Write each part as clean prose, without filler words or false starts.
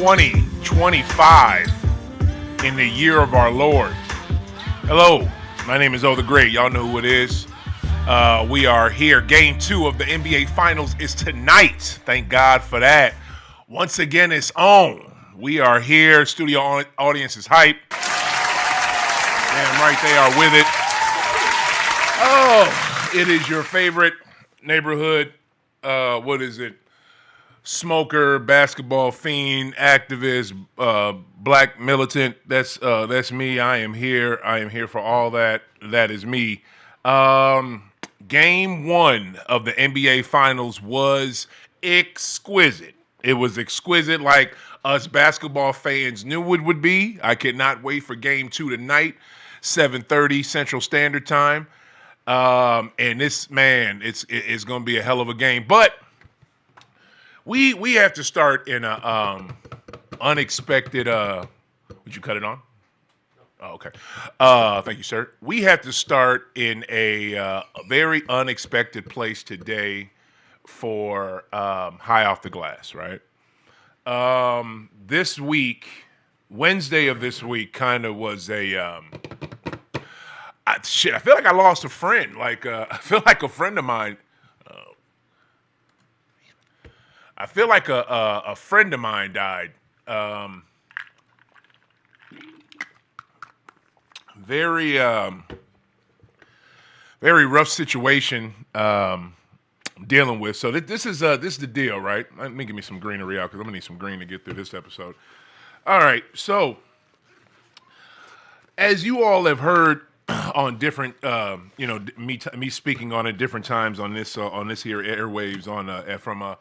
2025 in the year of our Lord. Hello, my name is OThaGreat. Y'all know who it is. We are here. Game 2 of the NBA Finals is tonight. Thank God for that. Once again, it's on. We are here. Studio audience is hype. Damn right they are with it. Oh, it is your favorite neighborhood, smoker, basketball fiend, activist, black militant. That's me. I am here. I am here for all that. That is me. Game 1 of the NBA Finals was exquisite. It was exquisite like us basketball fans knew it would be. I cannot wait for Game 2 tonight, 7:30 Central Standard Time. And this, man, it's going to be a hell of a game. But we have to start in a unexpected. Would you cut it on? Oh, okay. Thank you, sir. We have to start in a very unexpected place today for High Off the Glass, right? This week, Wednesday of this week, kind of was a I feel like I lost a friend. I feel like a friend of mine. I feel like a friend of mine died. Very rough situation dealing with. So this is the deal, right? Let me give me some greenery out because I'm gonna need some green to get through this episode. All right, so as you all have heard on different, me speaking on it different times on this here airwaves from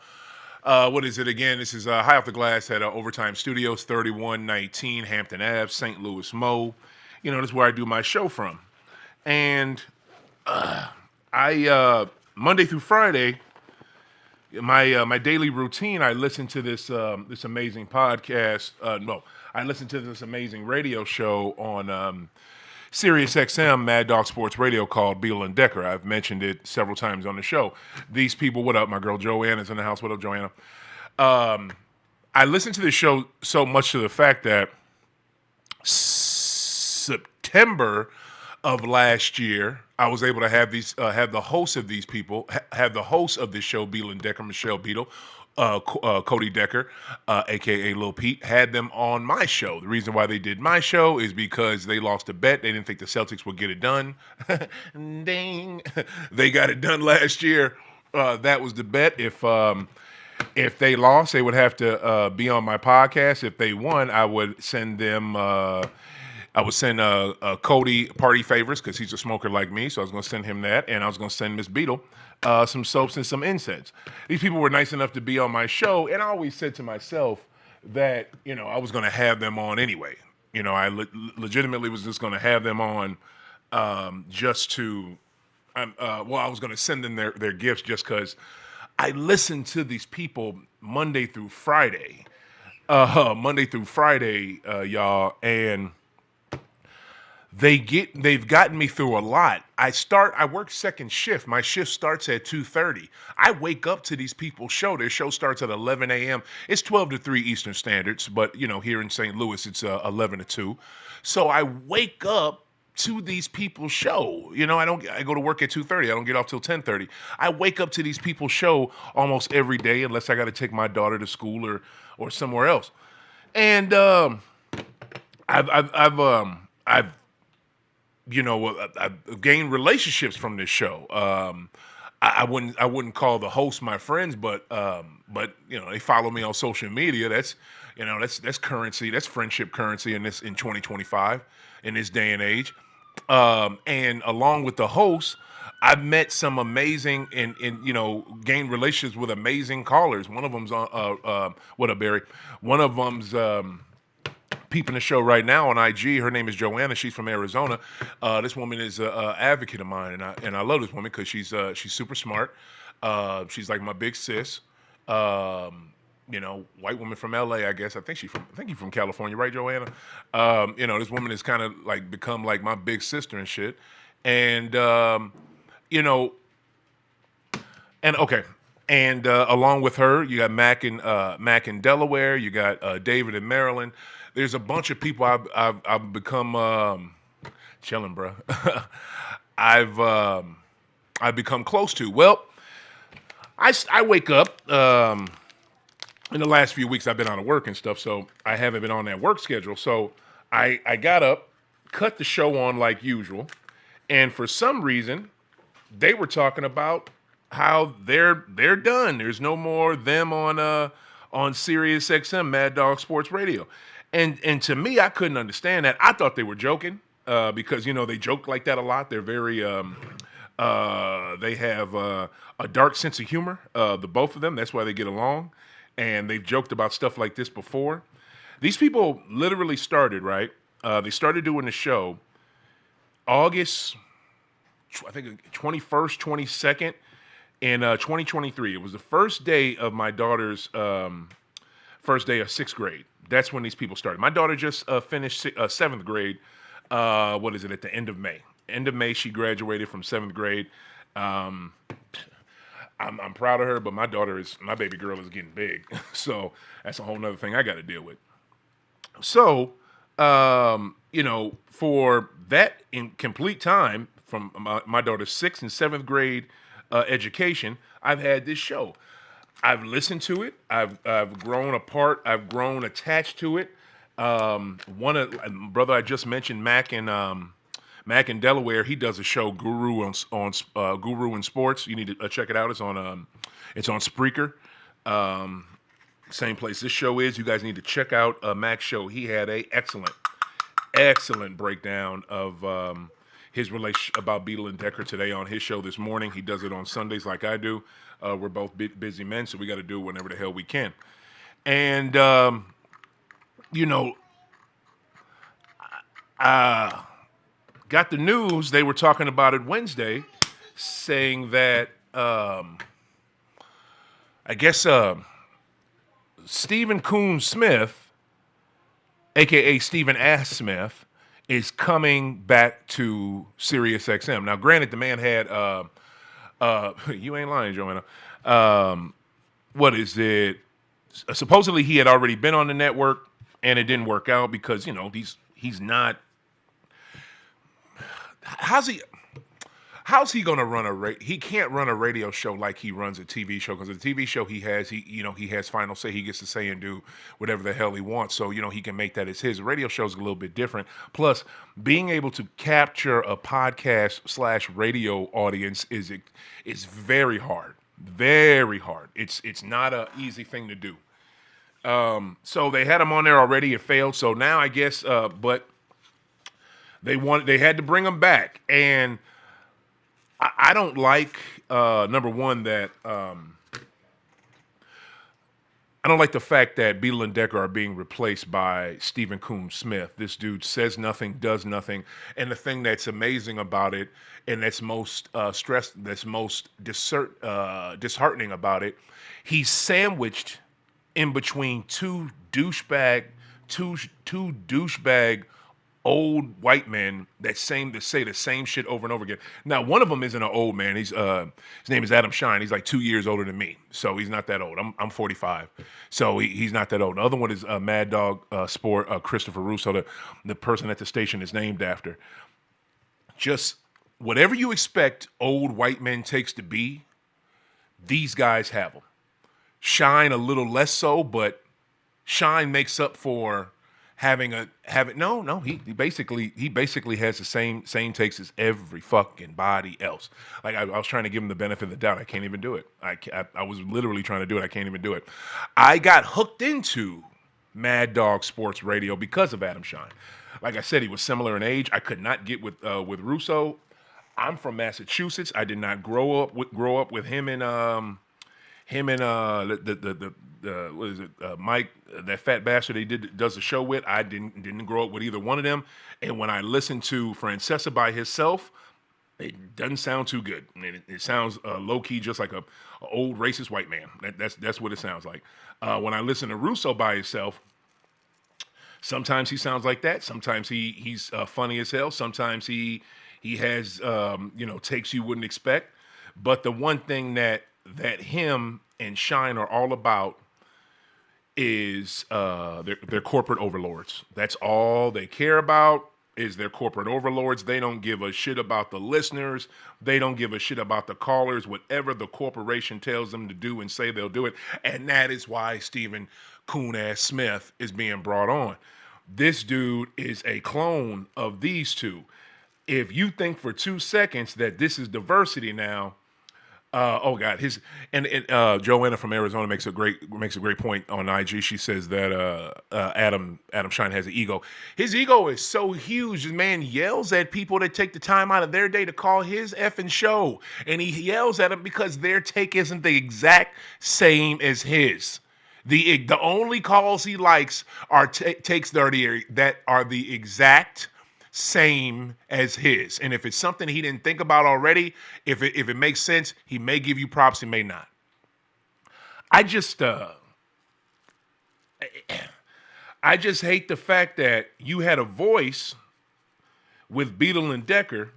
what is it again? This is High Off the Glass at Overtime Studios, 3119 Hampton Ave, St. Louis, Mo. You know, that's where I do my show from. And I Monday through Friday, my daily routine, I listen to this amazing podcast. I listen to this amazing radio show on Sirius XM, Mad Dog Sports Radio, called Beadle Decker. I've mentioned it several times on the show. These people, what up? My girl Joanna's in the house. What up, Joanna? I listen to this show so much to the fact that September of last year, I was able to have the hosts of these people, have the host of this show, Beadle Decker, Michelle Beadle, Cody Decker, a.k.a. Lil Pete, had them on my show. The reason why they did my show is because they lost a bet. They didn't think the Celtics would get it done. Ding. They got it done last year. That was the bet. If they lost, they would have to be on my podcast. If they won, I would send them... I would send Cody party favors because he's a smoker like me, so I was going to send him that, and I was going to send Miss Beadle some soaps and some incense. These people were nice enough to be on my show, and I always said to myself that, I was going to have them on anyway. I legitimately was just going to have them on just to, I was going to send them their gifts just because I listened to these people Monday through Friday, y'all, and they've gotten me through a lot. I work second shift. My shift starts at 2:30. I wake up to these people's show. Their show starts at 11 a.m. It's 12 to 3 Eastern Standards, but here in St. Louis it's 11 to 2. So I wake up to these people's show. I go to work at 2:30. I don't get off till 10:30. I wake up to these people's show almost every day unless I got to take my daughter to school or somewhere else. And I've gained relationships from this show. I wouldn't call the host my friends, but they follow me on social media. That's currency. That's friendship currency in 2025 in this day and age. And along with the host, I've met some amazing and gained relationships with amazing callers. One of them's what up, Barry? One of them's peeping the show right now on IG. Her name is Joanna. She's from Arizona. This woman is an advocate of mine, and I love this woman because she's super smart. She's like my big sis. White woman from LA, I guess. I think you're from California, right, Joanna? This woman has kind of like become like my big sister and shit. And okay. And along with her, you got Mac in Delaware. You got David in Maryland. There's a bunch of people I've become chilling, bro. I've I've become close to. Well, I wake up. In the last few weeks, I've been out of work and stuff, so I haven't been on that work schedule. So I got up, cut the show on like usual, and for some reason, they were talking about how they're done. There's no more them on Sirius XM, Mad Dog Sports Radio, and to me, I couldn't understand that. I thought they were joking because they joke like that a lot. They're very they have a dark sense of humor. The both of them. That's why they get along, and they've joked about stuff like this before. These people literally started right. They started doing the show August, I think 21st, 22nd in 2023. It was the first day of my daughter's first day of sixth grade. That's when these people started. My daughter just finished seventh grade. What is it? At the end of May. End of May, she graduated from seventh grade. I'm proud of her, but my baby girl is getting big. So that's a whole nother thing I got to deal with. So, for that in complete time from my daughter's sixth and seventh grade education, I've had this show. I've listened to it. I've grown apart. I've grown attached to it. Brother I just mentioned, Mac in Delaware, he does a show, Guru on Guru in Sports. You need to check it out. It's on Spreaker. Same place this show is. You guys need to check out Mac's show. He had a excellent breakdown of his relation about Beadle and Decker today on his show this morning. He does it on Sundays like I do. We're both busy men, so we got to do it whenever the hell we can. And got the news. They were talking about it Wednesday, saying that I guess Stephen Coon Smith, a.k.a. Stephen Ass Smith, is coming back to Sirius XM. Now, granted, the man had, you ain't lying, Joanna. What is it? Supposedly, he had already been on the network, and it didn't work out because, he's not. How's he gonna run he can't run a radio show like he runs a TV show, because the TV show he has final say. He gets to say and do whatever the hell he wants, so he can make that as his. A radio show's a little bit different. Plus, being able to capture a podcast / radio audience is very hard. Very hard. It's not an easy thing to do. So they had him on there already. It failed. So now I guess, but they had to bring him back, and I don't like number one that I don't like the fact that Beadle and Decker are being replaced by Stephen Coon Smith. This dude says nothing, does nothing, and the thing that's amazing about it, and that's most disheartening about it, he's sandwiched in between two douchebag old white men that say the same shit over and over again. Now, one of them isn't an old man. He's his name is Adam Shine. He's like 2 years older than me, so he's not that old. I'm 45, so he's not that old. The other one is Mad Dog Sport, Christopher Russo, the person at the station is named after. Just whatever you expect old white men takes to be, these guys have them. Shine a little less so, but Shine makes up for he basically has the same takes as every fucking body else. Like I was trying to give him the benefit of the doubt. I can't even do it. I was literally trying to do it. I can't even do it. I got hooked into Mad Dog Sports Radio because of Adam Shine. Like I said, he was similar in age. I could not get with Russo. I'm from Massachusetts. I did not grow up with him and what is it, Mike, that fat bastard he does the show with. I didn't grow up with either one of them. And when I listened to Francesa by himself, it doesn't sound too good. It sounds low key, just like a old racist white man. That's what it sounds like. When I listen to Russo by himself, sometimes he sounds like that. Sometimes he's funny as hell. Sometimes he has takes you wouldn't expect. But the one thing that that him and Shine are all about is their corporate overlords. That's all they care about is their corporate overlords. They don't give a shit about the listeners. They don't give a shit about the callers. Whatever the corporation tells them to do and say, they'll do it. And that is why Stephen Coon-ass Smith is being brought on. This dude is a clone of these two. If you think for 2 seconds that this is diversity now, oh God, Joanna from Arizona makes a great point on IG. She says that Adam Shine has an ego. His ego is so huge. The man yells at people that take the time out of their day to call his effing show, and he yells at them because their take isn't the exact same as his. The only calls he likes are takes that are the exact same as his. And if it's something he didn't think about already, if it makes sense, he may give you props, he may not. I just hate the fact that you had a voice with Beadle and Decker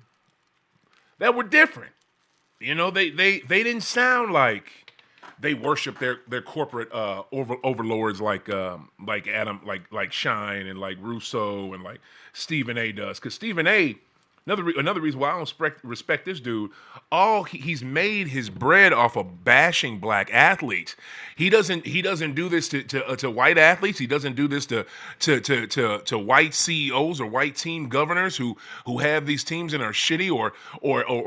that were different. You know, they didn't sound like they worship their corporate overlords like Adam, like Shine and like Russo and like Stephen A does. Because Stephen A, another reason why I don't respect this dude, he's made his bread off of bashing black athletes. He doesn't do this to white athletes. He doesn't do this to white CEOs or white team governors who have these teams and are shitty, or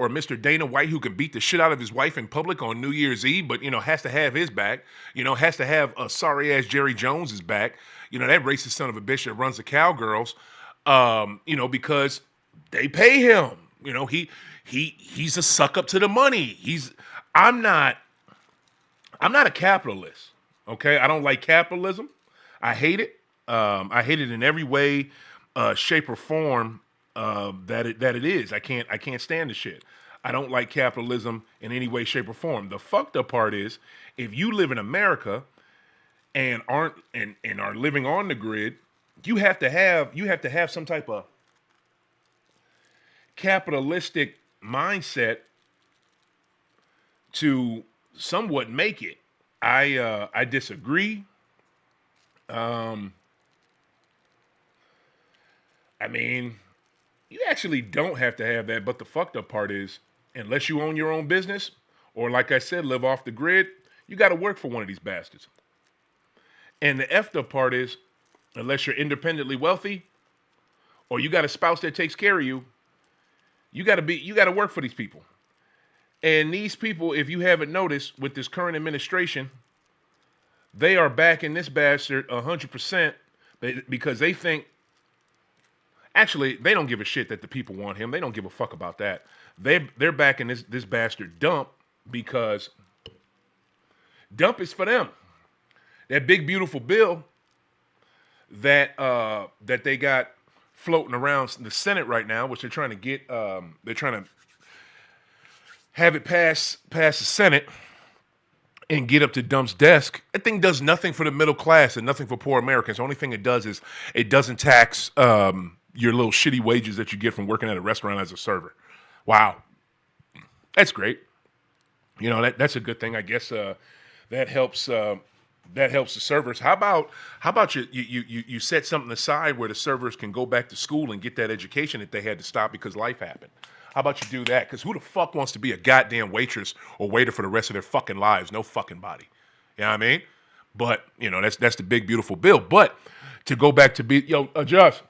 Mr. Dana White, who can beat the shit out of his wife in public on New Year's Eve, but has to have his back. Has to have a sorry ass Jerry Jones's back. That racist son of a bitch that runs the Cowgirls. Because they pay him. He's a suck up to the money. I'm not a capitalist. Okay, I don't like capitalism. I hate it. I hate it in every way, shape, or form that it is. I can't stand the shit. I don't like capitalism in any way, shape, or form. The fucked up part is if you live in America and are living on the grid, you have to have some type of capitalistic mindset to somewhat make it. I disagree. I mean, you actually don't have to have that, but the fucked up part is, unless you own your own business, or like I said, live off the grid, you got to work for one of these bastards. And the effed up part is, unless you're independently wealthy, or you got a spouse that takes care of you, you got to work for these people. And these people, if you haven't noticed, with this current administration, they are backing this bastard 100% because they think, actually, they don't give a shit that the people want him. They don't give a fuck about that. They're backing this bastard Dump because Dump is for them. That big beautiful bill that they got floating around the Senate right now, which they're trying to get, they're trying to have it pass the Senate and get up to Dump's desk. That thing does nothing for the middle class and nothing for poor Americans. The only thing it does is it doesn't tax your little shitty wages that you get from working at a restaurant as a server. Wow, that's great. That's a good thing. I guess that helps. That helps the servers. How about you set something aside where the servers can go back to school and get that education that they had to stop because life happened? How about you do that? Because who the fuck wants to be a goddamn waitress or waiter for the rest of their fucking lives? No fucking body. You know what I mean? But, that's the big, beautiful bill. But to go back to adjust.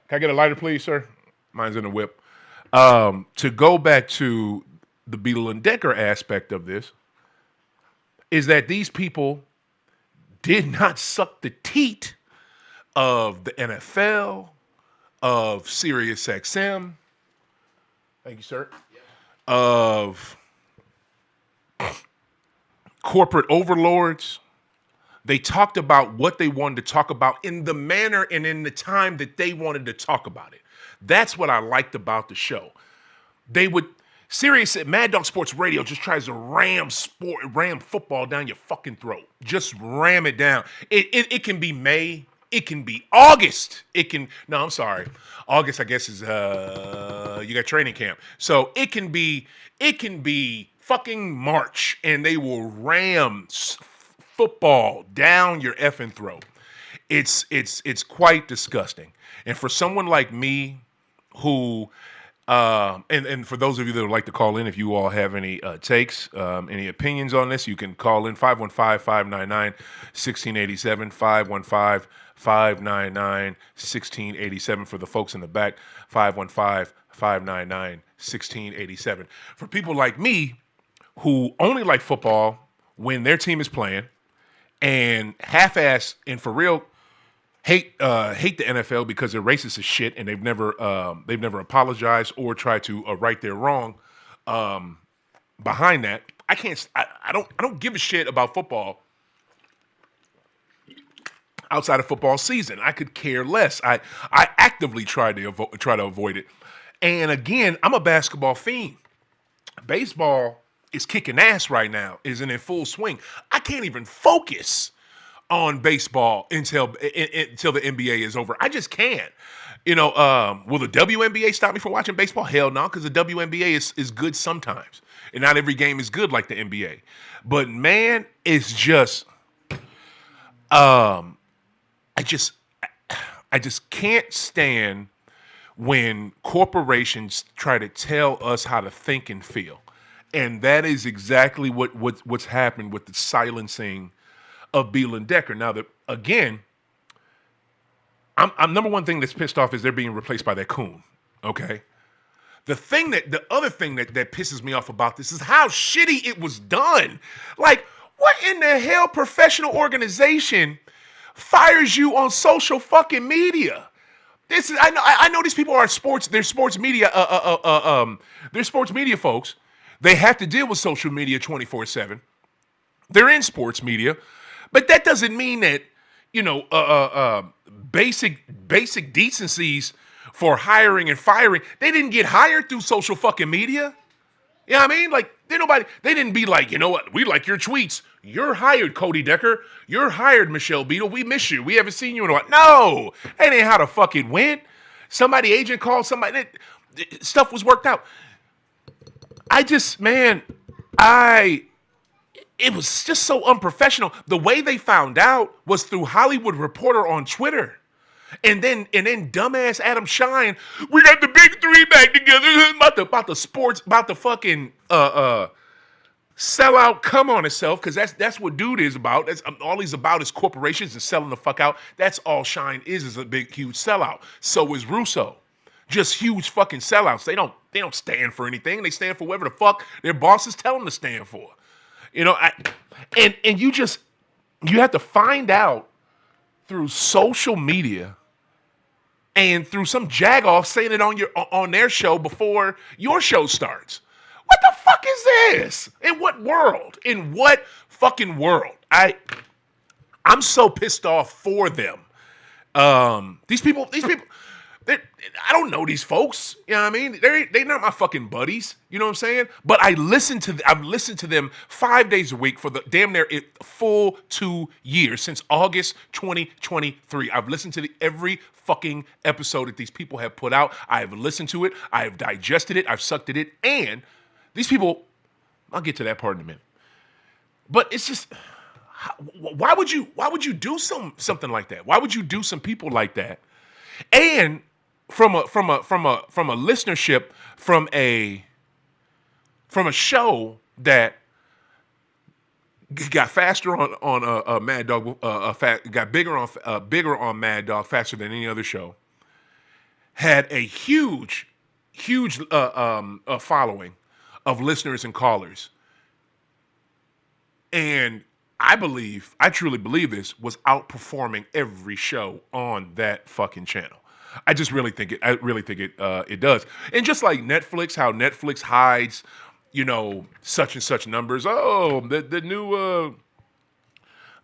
Can I get a lighter, please, sir? Mine's in the whip. To go back to the Beadle and Decker aspect of this is that these people did not suck the teat of the NFL, of Sirius XM, thank you, sir, of corporate overlords. They talked about what they wanted to talk about in the manner and in the time that they wanted to talk about it. That's what I liked about the show. Sirius Mad Dog Sports Radio just tries to ram football down your fucking throat. Just ram it down. It can be May. It can be August. I'm sorry. August, I guess, is you got training camp. So it can be fucking march and they will ram football down your effing throat. It's quite disgusting. And for someone like me who and for those of you that would like to call in, if you all have any takes, any opinions on this, you can call in 515-599-1687, 515-599-1687 for the folks in the back, 515-599-1687. For people like me who only like football when their team is playing and half-ass and for real hate the NFL because they're racist as shit and they've never apologized or tried to right their wrong behind that. I don't give a shit about football outside of football season. I could care less. I actively try to avoid it. And again, I'm a basketball fiend. Baseball is kicking ass right now, isn't in full swing. I can't even focus on baseball until the NBA is over. I just can't. Will the WNBA stop me from watching baseball? Hell no, because the WNBA is good sometimes. And not every game is good like the NBA. But man, it's just I just can't stand when corporations try to tell us how to think and feel. And that is exactly what's happened with the silencing of Beadle Decker. Now, again, I'm number one thing that's pissed off is they're being replaced by that coon. Okay, the other thing that pisses me off about this is how shitty it was done. Like, what in the hell professional organization fires you on social fucking media? This is I know these people are sports. They're sports media. They're sports media folks. They have to deal with social media 24/7. They're in sports media, but that doesn't mean that basic decencies for hiring and firing. They didn't get hired through social fucking media. You know what I mean? Like, they didn't be like, you know what, we like your tweets. You're hired, Cody Decker. You're hired, Michelle Beadle. We miss you. We haven't seen you in a while. No, that ain't how the fuck it went. Somebody agent called somebody. Stuff was worked out. It was just so unprofessional. The way they found out was through Hollywood Reporter on Twitter. And then dumbass Adam Shine, we got the big three back together about the fucking sell out come on itself, because that's what dude is about. That's all he's about is corporations and selling the fuck out. That's all Shine is a big huge sellout. So is Russo. Just huge fucking sellouts. They don't stand for anything. They stand for whatever the fuck their bosses tell them to stand for. You have to find out through social media and through some jagoff saying it on their show before your show starts. What the fuck is this? In what world? In what fucking world? I'm so pissed off for them. These people. I don't know these folks. You know what I mean? They're not my fucking buddies. You know what I'm saying? But I've listened to them 5 days a week for the damn near full 2 years since August 2023. I've listened to every fucking episode that these people have put out. I have listened to it. I have digested it. I've sucked it in. And these people, I'll get to that part in a minute. But it's just, why would you do something like that? Why would you do some people like that? And from a listenership from a show that got faster on Mad Dog, got bigger on Mad Dog faster than any other show, had a huge following of listeners and callers, and I truly believe this was outperforming every show on that fucking channel. I really think it does. And just like Netflix, how Netflix hides, such and such numbers. Oh, the new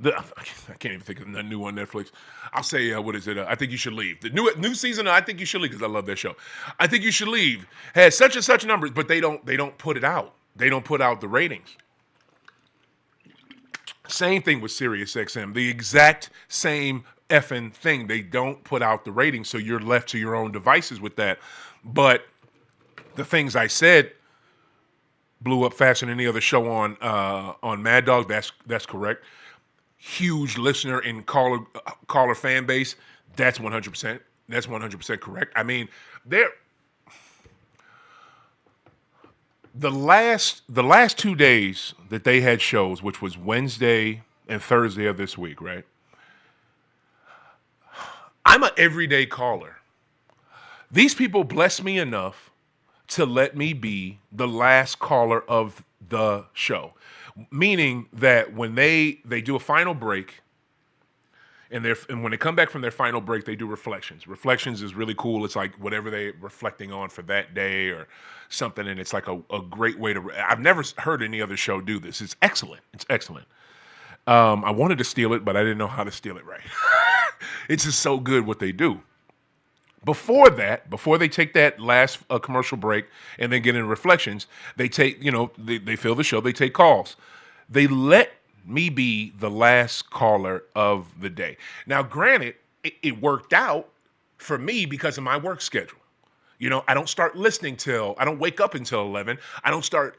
I can't even think of the new on Netflix. I'll say what is it? I Think You Should Leave. The new season of I Think You Should Leave, because I love that show. I Think You Should Leave has such and such numbers, but they don't put it out. They don't put out the ratings. Same thing with Sirius XM. The exact same effing thing. They don't put out the ratings, so you're left to your own devices with that. But the things I said blew up faster than any other show on Mad Dog. That's correct. Huge listener and caller fan base. That's 100%. That's 100% correct. I mean, there the last 2 days that they had shows, which was Wednesday and Thursday of this week, right? I'm an everyday caller. These people bless me enough to let me be the last caller of the show. Meaning that when they do a final break, and when they come back from their final break, they do reflections. Reflections is really cool. It's like whatever they're reflecting on for that day or something, and it's like a great way to. I've never heard any other show do this. It's excellent. It's excellent. I wanted to steal it, but I didn't know how to steal it right. It's just so good what they do. Before they take that last commercial break and then get in reflections, they take, they fill the show, they take calls. They let me be the last caller of the day. Now, granted, it worked out for me because of my work schedule. I don't wake up until 11. I don't start,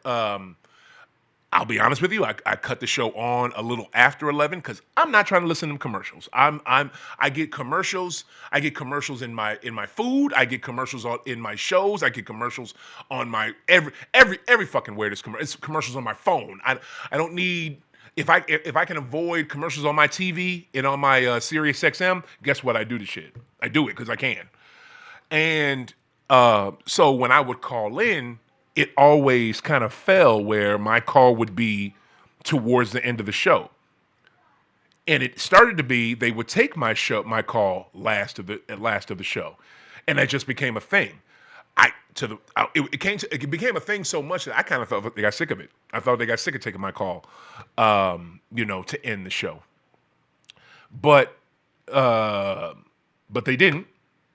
I'll be honest with you. I cut the show on a little after 11 because I'm not trying to listen to commercials. I get commercials. I get commercials in my food. I get commercials in my shows. I get commercials on my every fucking where there's commercials. It's commercials on my phone. I don't need if I can avoid commercials on my TV and on my Sirius XM. Guess what? I do the shit. I do it because I can. And so when I would call in, it always kind of fell where my call would be towards the end of the show. And it started to be they would take my call last of the show. And that just became a thing. It became a thing so much that I kind of felt they got sick of it. I thought they got sick of taking my call to end the show. But they didn't.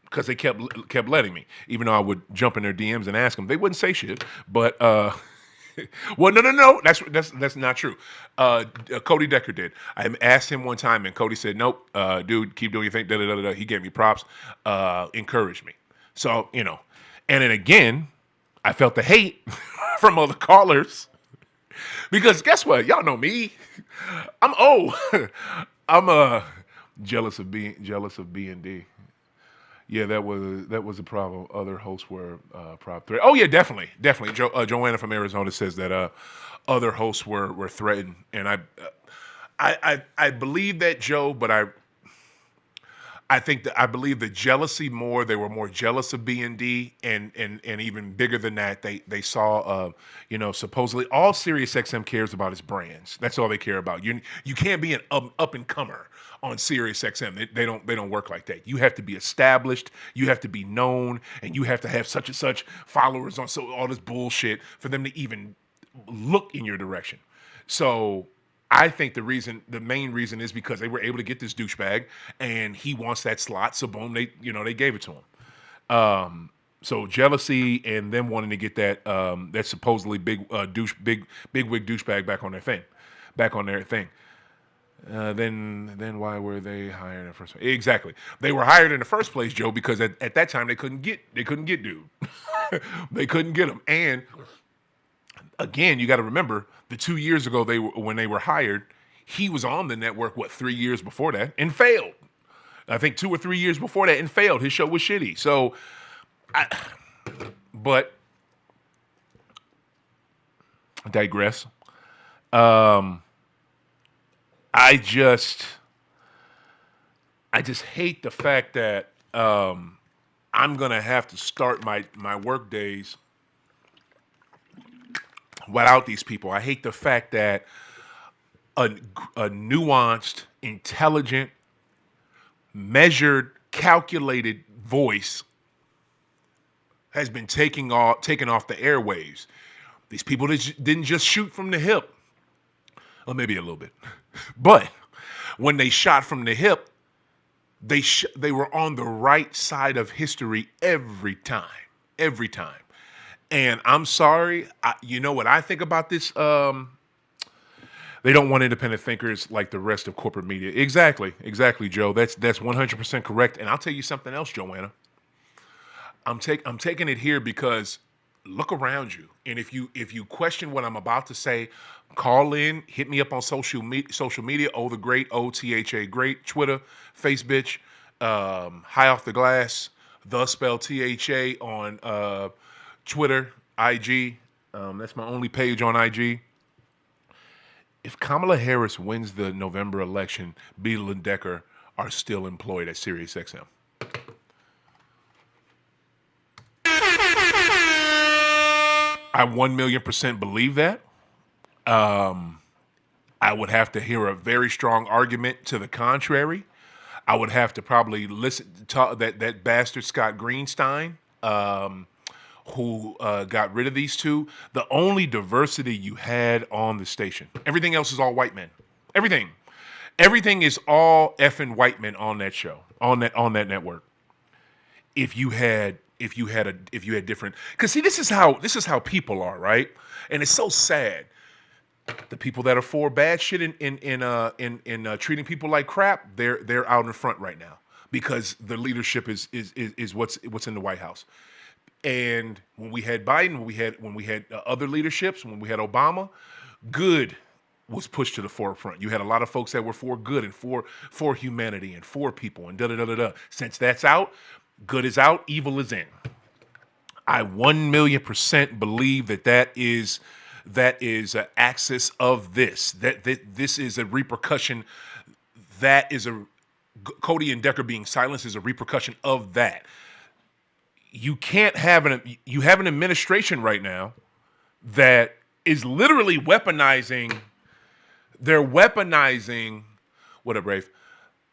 Because they kept letting me, even though I would jump in their DMs and ask them, they wouldn't say shit. But well, no, that's not true. Cody Decker did. I asked him one time, and Cody said, "Nope, dude, keep doing your thing." Da, da, da, da. He gave me props, encouraged me. So and then again, I felt the hate from other callers because guess what? Y'all know me. I'm jealous of B and D. Yeah, that was a problem. Other hosts were prop threat. Oh yeah, definitely. Joanna from Arizona says that other hosts were threatened, and I believe that, Joe, but I believe the jealousy more. They were more jealous of B&D, and even bigger than that, they saw supposedly all Sirius XM cares about is brands. That's all they care about. You can't be an up and comer on Sirius XM. They don't work like that. You have to be established, you have to be known, and you have to have such and such followers on all this bullshit for them to even look in your direction. So I think the main reason is because they were able to get this douchebag and he wants that slot. So boom, they gave it to him. So jealousy and them wanting to get that supposedly big wig douchebag back on their thing. Then why were they hired in the first place? Exactly. They were hired in the first place, Joe, because at that time they couldn't get dude. They couldn't get him. And again, you got to remember the 2 years ago when they were hired, he was on the network 3 years before that and failed. I think 2 or 3 years before that and failed. His show was shitty. So but I digress. I just hate the fact that I'm gonna have to start my work days without these people. I hate the fact that a nuanced, intelligent, measured, calculated voice has been taken off the airwaves. These people didn't just shoot from the hip. Well, maybe a little bit. But when they shot from the hip, they were on the right side of history every time. Every time. And I'm sorry, you know what I think about this? They don't want independent thinkers like the rest of corporate media. Exactly, Joe. That's 100% correct. And I'll tell you something else, Joanna. I'm taking it here because look around you, and if you question what I'm about to say, call in, hit me up on social media. OThaGreat, OThaGreat, Twitter, Facebook, High Off the Glass, the spell THA on Twitter, IG. That's my only page on IG. If Kamala Harris wins the November election, Beadle and Decker are still employed at Sirius XM. I 1,000,000% believe that. I would have to hear a very strong argument to the contrary. I would have to probably listen to that bastard Scott Greenstein, who got rid of these two. The only diversity you had on the station. Everything else is all white men. Everything is all effing white men on that show, on that network. If you had different, because see, this is how people are, right? And it's so sad. The people that are for bad shit in treating people like crap, they're out in front right now because the leadership is what's in the White House. And when we had Biden, when we had other leaderships, when we had Obama, good was pushed to the forefront. You had a lot of folks that were for good and for humanity and for people and da-da-da-da-da. Since that's out, good is out, evil is in. I 1,000,000% believe that is an axis of this. That this is a repercussion. That is Cody and Decker being silenced is a repercussion of that. You can't have you have an administration right now that is literally weaponizing. They're weaponizing. What up, Rafe?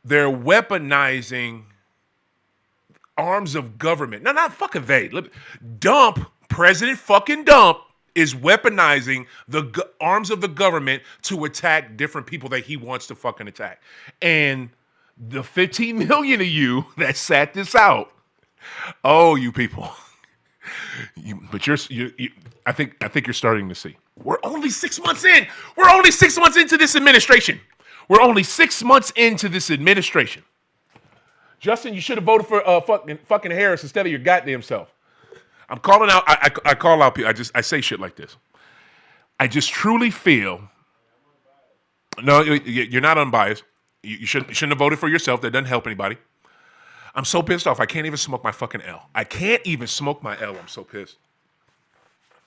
They're weaponizing arms of government. No, not fucking they. President fucking Dump is weaponizing the arms of the government to attack different people that he wants to fucking attack. And the 15 million of you that sat this out, oh, you people. But I think you're starting to see. We're only 6 months in. We're only 6 months into this administration. Justin, you should have voted for fucking Harris instead of your goddamn self. I'm calling out. I call out people. I say shit like this. I just truly feel. No, you're not unbiased. You shouldn't have voted for yourself. That doesn't help anybody. I'm so pissed off. I can't even smoke my fucking L. I can't even smoke my L. I'm so pissed.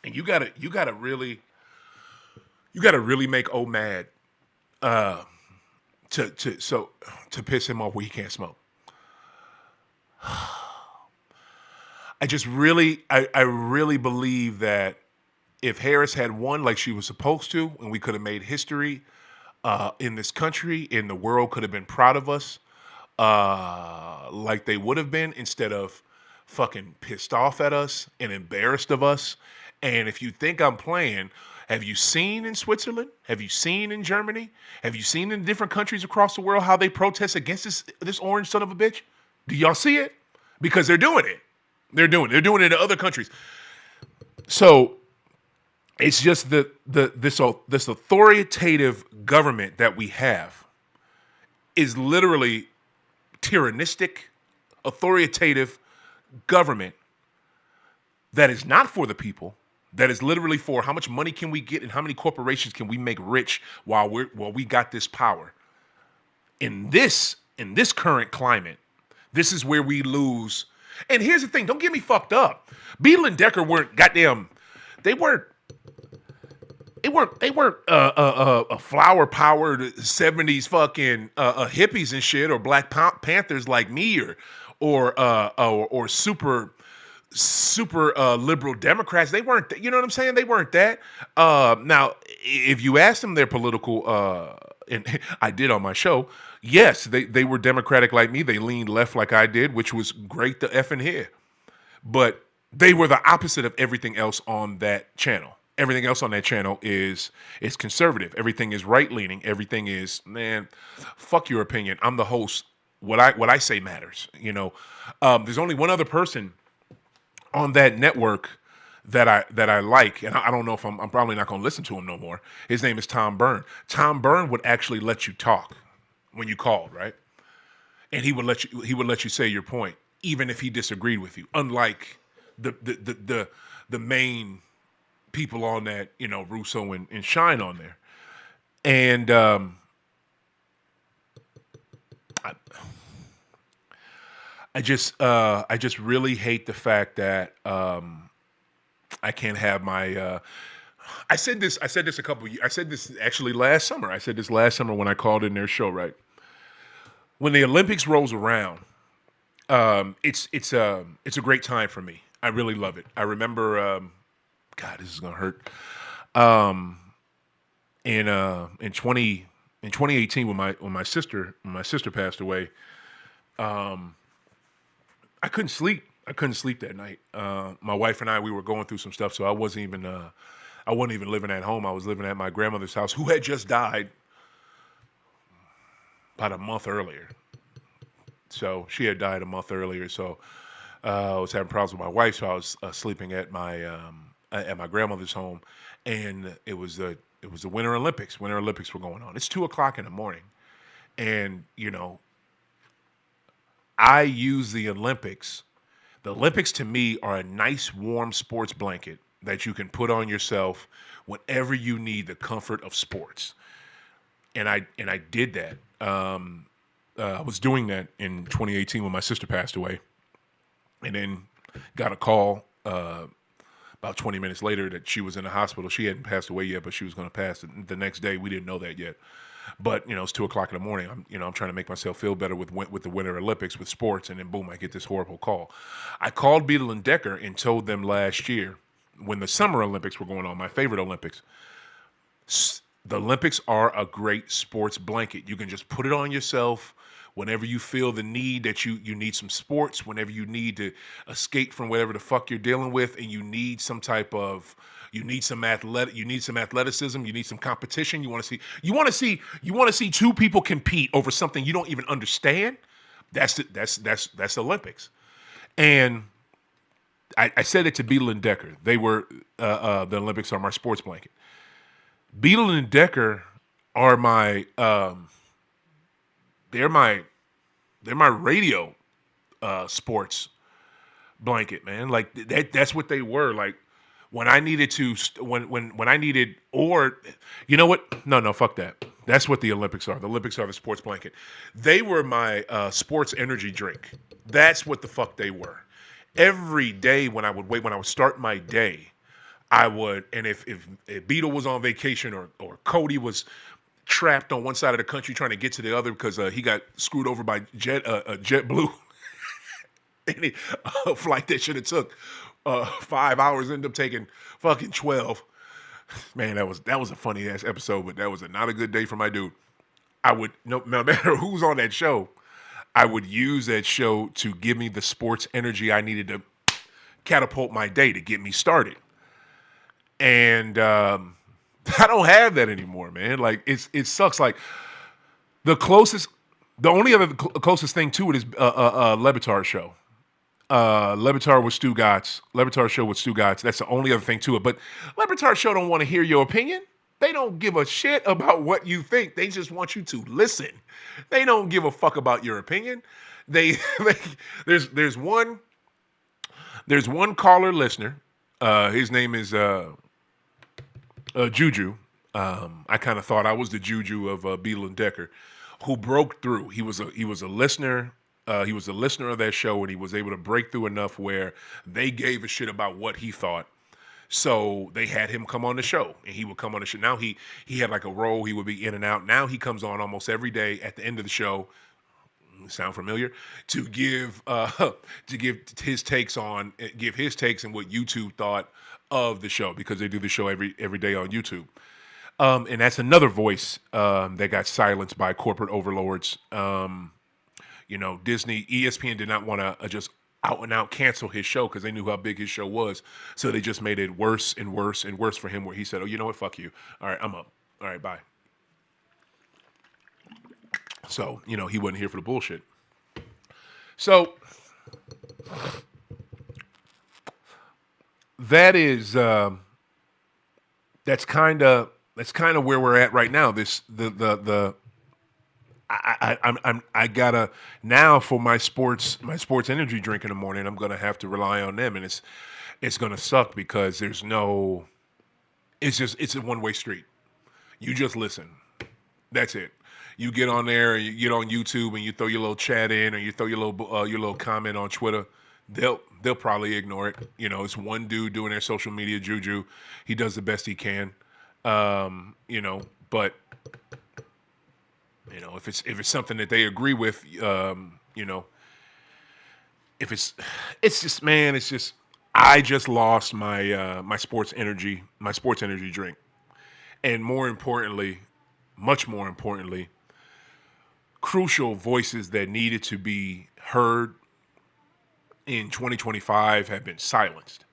And you gotta really make O mad to piss him off where he can't smoke. I really believe that if Harris had won like she was supposed to, and we could have made history in this country, and the world could have been proud of us like they would have been, instead of fucking pissed off at us and embarrassed of us. And if you think I'm playing, have you seen in Switzerland? Have you seen in Germany? Have you seen in different countries across the world how they protest against this orange son of a bitch? Do y'all see it? Because they're doing it. They're doing it in other countries. So it's just this authoritative government that we have is literally tyrannistic, authoritative government that is not for the people. That is literally for how much money can we get and how many corporations can we make rich while we got this power. In this current climate, this is where we lose. And here's the thing, don't get me fucked up. Beadle and Decker weren't goddamn, they weren't a flower powered 70s fucking hippies and shit, or Black Panthers like me, or super liberal Democrats. They weren't, you know what I'm saying? They weren't that. Now, if you ask them their political, and I did on my show, yes, they were Democratic like me. They leaned left like I did, which was great to effing hear. But they were the opposite of everything else on that channel. Everything else on that channel is conservative. Everything is right-leaning. Everything is, man, fuck your opinion. I'm the host. What I say matters. You know, there's only one other person on that network that I like, and I don't know if I'm probably not going to listen to him no more. His name is Tom Byrne. Tom Byrne would actually let you talk when you called, right? And he would let you say your point, even if he disagreed with you. Unlike the the main people on that, Russo and Shine on there. And I just really hate the fact that I can't have my. I said this a couple. I said this actually last summer. I said this last summer when I called in their show. Right when the Olympics rolls around, it's a great time for me. I really love it. I remember. God, this is gonna hurt. In 2018 when my sister passed away, I couldn't sleep. I couldn't sleep that night. My wife and we were going through some stuff, so I wasn't even living at home. I was living at my grandmother's house, who had just died about a month earlier. So she had died a month earlier. So I was having problems with my wife, so I was sleeping at my grandmother's home, and it was the Winter Olympics. Winter Olympics were going on. It's 2:00 in the morning, and I use the Olympics. The Olympics to me are a nice warm sports blanket that you can put on yourself whenever you need the comfort of sports. And I did that. I was doing that in 2018 when my sister passed away, and then got a call about 20 minutes later that she was in the hospital. She hadn't passed away yet, but she was going to pass the next day. We didn't know that yet. But it's 2:00 in the morning. I'm trying to make myself feel better with the Winter Olympics with sports, and then boom, I get this horrible call. I called Beadle and Decker and told them last year when the Summer Olympics were going on, my favorite Olympics. The Olympics are a great sports blanket. You can just put it on yourself whenever you feel the need that you need some sports, whenever you need to escape from whatever the fuck you're dealing with, and you need some athleticism, you need some competition, you want to see two people compete over something you don't even understand. That's Olympics. And I said it to Beadle and Decker. They were the Olympics are my sports blanket. Beadle and Decker are my they're my radio sports blanket, man. Like that's what they were. Like when I needed to when I needed, or you know what? No, fuck that. That's what the Olympics are. The Olympics are the sports blanket. They were my sports energy drink. That's what the fuck they were. Every day when I would start my day, I would, and if Beadle was on vacation or Cody was trapped on one side of the country trying to get to the other because he got screwed over by JetBlue, a flight that should have took 5 hours ended up taking fucking 12. Man, that was a funny ass episode, but that was not a good day for my dude. I would no matter who's on that show, I would use that show to give me the sports energy I needed to catapult my day to get me started. And I don't have that anymore, man. Like it sucks. Like the only other closest thing to it is Levitar's show. Levitar with Stu Gatz. Levitar's show with Stu Gatz. That's the only other thing to it. But Levitar's show don't want to hear your opinion. They don't give a shit about what you think. They just want you to listen. They don't give a fuck about your opinion. There's one caller listener. His name is Juju. I kind of thought I was the Juju of Beadle and Decker, who broke through. He was a listener. He was a listener of that show, and he was able to break through enough where they gave a shit about what he thought. So they had him come on the show, and he would come on the show. Now he had like a role. He would be in and out. Now he comes on almost every day at the end of the show. Sound familiar? To give his takes on and what YouTube thought of the show, because they do the show every day on YouTube. And that's another voice that got silenced by corporate overlords. Disney, ESPN did not want to just out and out cancel his show because they knew how big his show was. So they just made it worse and worse and worse for him, where he said, "Oh, you know what? Fuck you. All right, I'm up. All right, bye." So, he wasn't here for the bullshit. So that is that's kind of where we're at right now. I gotta now for my sports energy drink in the morning. I'm gonna have to rely on them, and it's gonna suck because there's no. It's a one way street. You just listen. That's it. You get on there, and you get on YouTube, and you throw your little chat in, or you throw your little comment on Twitter. They'll probably ignore it. It's one dude doing their social media juju. He does the best he can. But if it's something that they agree with, if it's just man, it's just I just lost my sports energy drink, and more importantly, much more importantly, crucial voices that needed to be heard in 2025 have been silenced.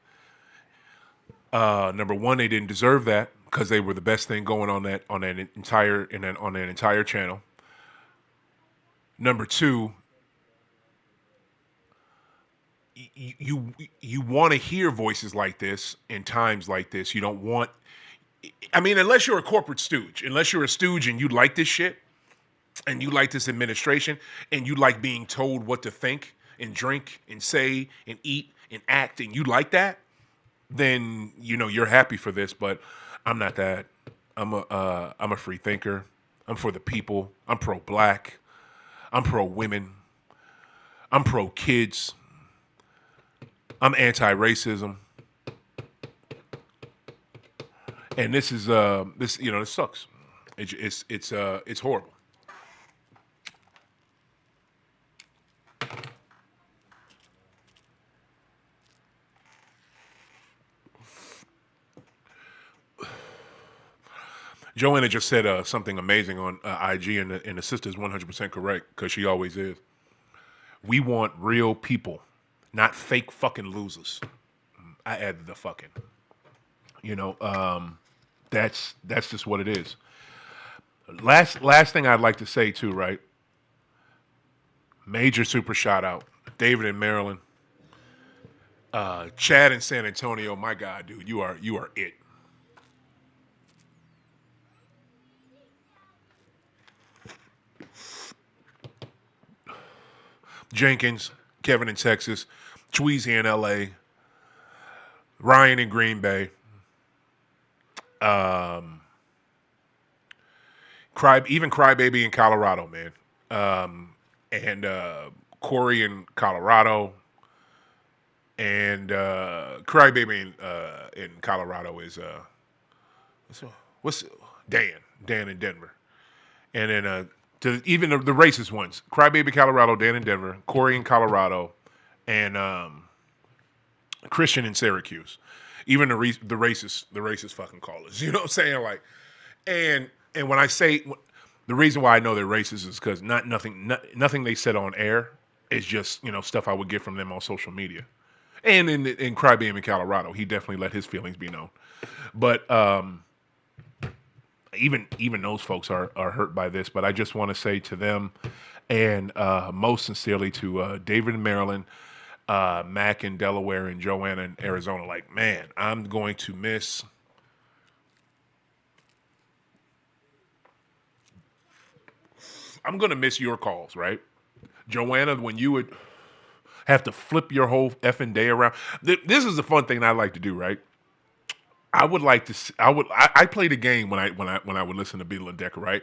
Number one, they didn't deserve that because they were the best thing going on that entire channel. Number two, you want to hear voices like this in times like this. You don't want. I mean, unless you're a corporate stooge, unless you're a stooge and you like this shit, and you like this administration, and you like being told what to think and drink and say and eat and act, and you like that, then you're happy for this. But I'm not that. I'm a free thinker. I'm for the people. I'm pro-black. I'm pro-women. I'm pro-kids. I'm anti-racism. And this is this sucks. It's horrible. Joanna just said something amazing on IG, and the sister's 100% correct because she always is. We want real people, not fake fucking losers. I added the fucking. That's just what it is. Last thing I'd like to say too, right? Major super shout out, David in Maryland, Chad in San Antonio. My God, dude, you are it. Jenkins, Kevin in Texas, Tweezy in LA, Ryan in Green Bay, even Crybaby in Colorado, man, and Corey in Colorado, and Crybaby in Colorado is what's Dan in Denver, and then to even the racist ones, Crybaby Colorado, Dan in Denver, Corey in Colorado, and Christian in Syracuse. Even the racist fucking callers. You know what I'm saying? Like, and when I say the reason why I know they're racist is because nothing they said on air is just stuff I would get from them on social media. And in Crybaby in Colorado, he definitely let his feelings be known. But even those folks are hurt by this. But I just want to say to them, and most sincerely to David in Maryland, Mac in Delaware, and Joanna in Arizona, like, man, I'm going to miss. I'm going to miss your calls, right? Joanna, when you would have to flip your whole effing day around. This is the fun thing I like to do, right? I would like to. I played a game when I would listen to Beadle Decker, right?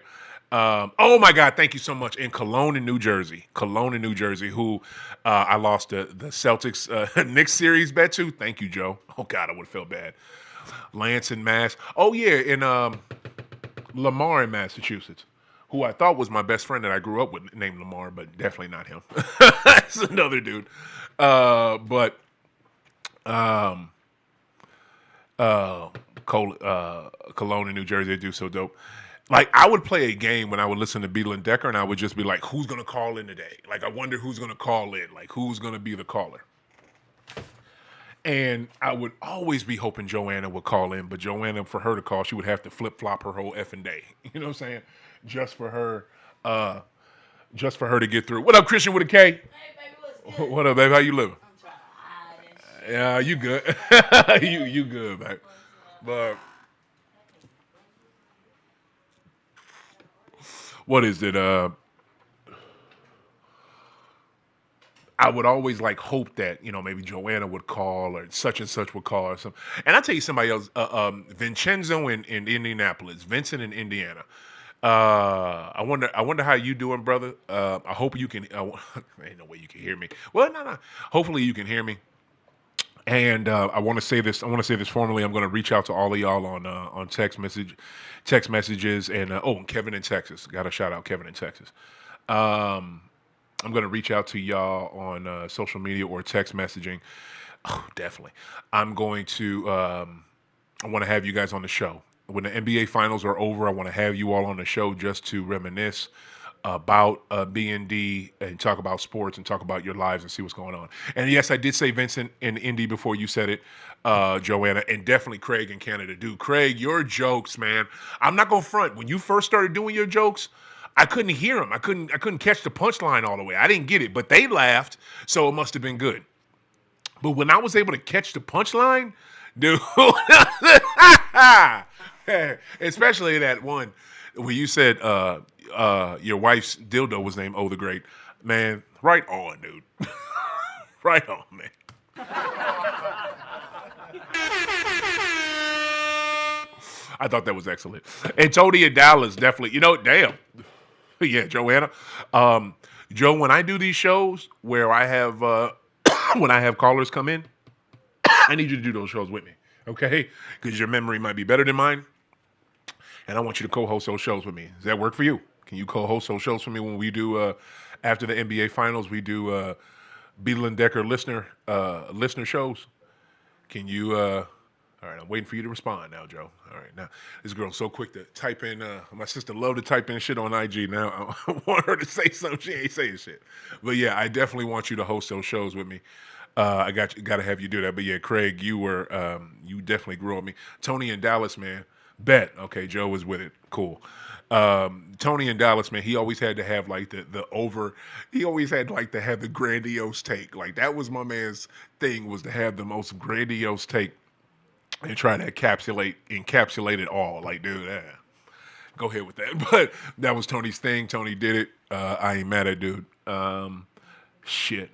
Oh my God! Thank you so much. In Cologne, in New Jersey, who I lost the Celtics Knicks series bet to. Thank you, Joe. Oh God, I would have felt bad. Lance in Mass. Oh yeah, in Lamar in Massachusetts, who I thought was my best friend that I grew up with, named Lamar, but definitely not him. That's another dude. But Cologne in New Jersey, they do so dope. Like, I would play a game when I would listen to Beadle and Decker, and I would just be like, who's going to call in today? Like, I wonder who's going to call in. Like, who's going to be the caller? And I would always be hoping Joanna would call in, but Joanna, for her to call, she would have to flip-flop her whole effing day. You know what I'm saying? Just for her to get through. What up, Christian with a K? Hey, baby, what's good? What up, baby? How you living? I'm trying to hide and shit. Yeah, you good. you good, babe. But what is it? I would always like hope that maybe Joanna would call or such and such would call or something. And I tell you somebody else, Vincenzo in Indianapolis, Vincent in Indiana. I wonder how you doing, brother. I hope you can. Ain't no way you can hear me. Well, no. Hopefully you can hear me. And I want to say this. I want to say this formally. I'm going to reach out to all of y'all on text messages, and and Kevin in Texas. Got to shout out Kevin in Texas. Um, I'm going to reach out to y'all on social media or text messaging. Oh, definitely. I'm going to. I want to have you guys on the show when the NBA finals are over. I want to have you all on the show just to reminisce about B&D and talk about sports and talk about your lives and see what's going on. And yes, I did say Vincent in Indy before you said it, Joanna, and definitely Craig in Canada. Dude, Craig, your jokes, man. I'm not gonna front. When you first started doing your jokes, I couldn't hear them. I couldn't catch the punchline all the way. I didn't get it, but they laughed, so it must have been good. But when I was able to catch the punchline, dude, especially that one where you said your wife's dildo was named OThaGreat, man, right on, dude. Right on, man. I thought that was excellent. And Tony and Dallas definitely, damn. Yeah, Joanna. Um, Joe, when I do these shows where I have when I have callers come in, I need you to do those shows with me, okay? Because your memory might be better than mine, and I want you to co-host those shows with me. Does that work for you? Can you co-host those shows for me when we do after the NBA Finals? We do Beadle Decker listener shows. Can you? All right, I'm waiting for you to respond now, Joe. All right, now this girl's so quick to type in. My sister loved to type in shit on IG. Now I want her to say something. She ain't saying shit. But yeah, I definitely want you to host those shows with me. I got to have you do that. But yeah, Craig, you definitely grew on me. Tony in Dallas, man, bet. Okay, Joe was with it. Cool. Tony in Dallas, man, he always had to have like the over. He always had like to have the grandiose take. Like that was my man's thing, was to have the most grandiose take and try to encapsulate it all. Like, dude, go ahead with that. But that was Tony's thing. Tony did it. I ain't mad at dude. Shit.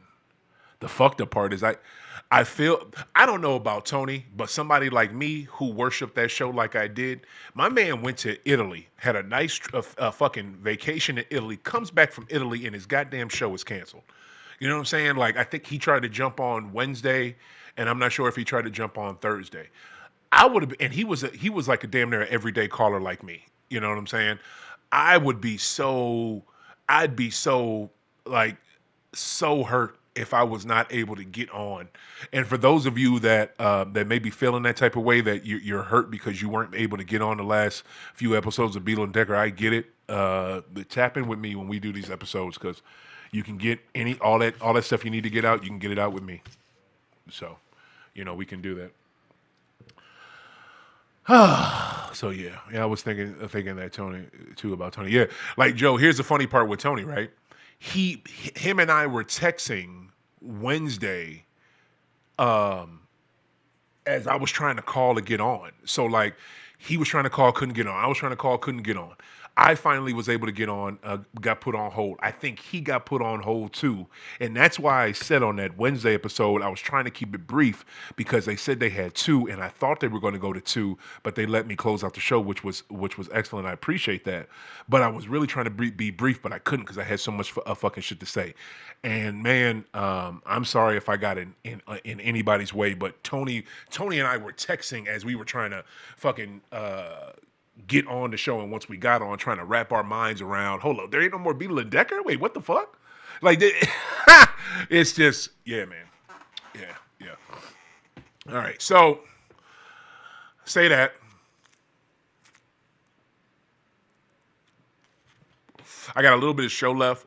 The fucked up part is I feel, I don't know about Tony, but somebody like me who worshiped that show like I did, my man went to Italy, had a nice fucking vacation in Italy, comes back from Italy and his goddamn show is canceled. You know what I'm saying? Like, I think he tried to jump on Wednesday, and I'm not sure if he tried to jump on Thursday. I would have, and he was like a damn near everyday caller like me. You know what I'm saying? I would be so, I'd be so like so hurt if I was not able to get on. And for those of you that may be feeling that type of way, that you're hurt because you weren't able to get on the last few episodes of Beadle Decker, I get it. But tap in with me when we do these episodes, because you can get all that stuff you need to get out. You can get it out with me. So, we can do that. So yeah, I was thinking that Tony too, about Tony. Yeah, like Joe. Here's the funny part with Tony, right? Him and I were texting Wednesday, um, as I was trying to call to get on. So like, he was trying to call, couldn't get on. I was trying to call, couldn't get on. I finally was able to get on, got put on hold. I think he got put on hold too. And that's why I said on that Wednesday episode, I was trying to keep it brief because they said they had two, and I thought they were going to go to two, but they let me close out the show, which was excellent. I appreciate that. But I was really trying to be brief, but I couldn't because I had so much fucking shit to say. And man, I'm sorry if I got in anybody's way, but Tony and I were texting as we were trying to fucking get on the show, and once we got on, trying to wrap our minds around, hold up, there ain't no more Beadle and Decker? Wait, what the fuck? Like, it's just, yeah, man. Yeah. All right, so, say that. I got a little bit of show left,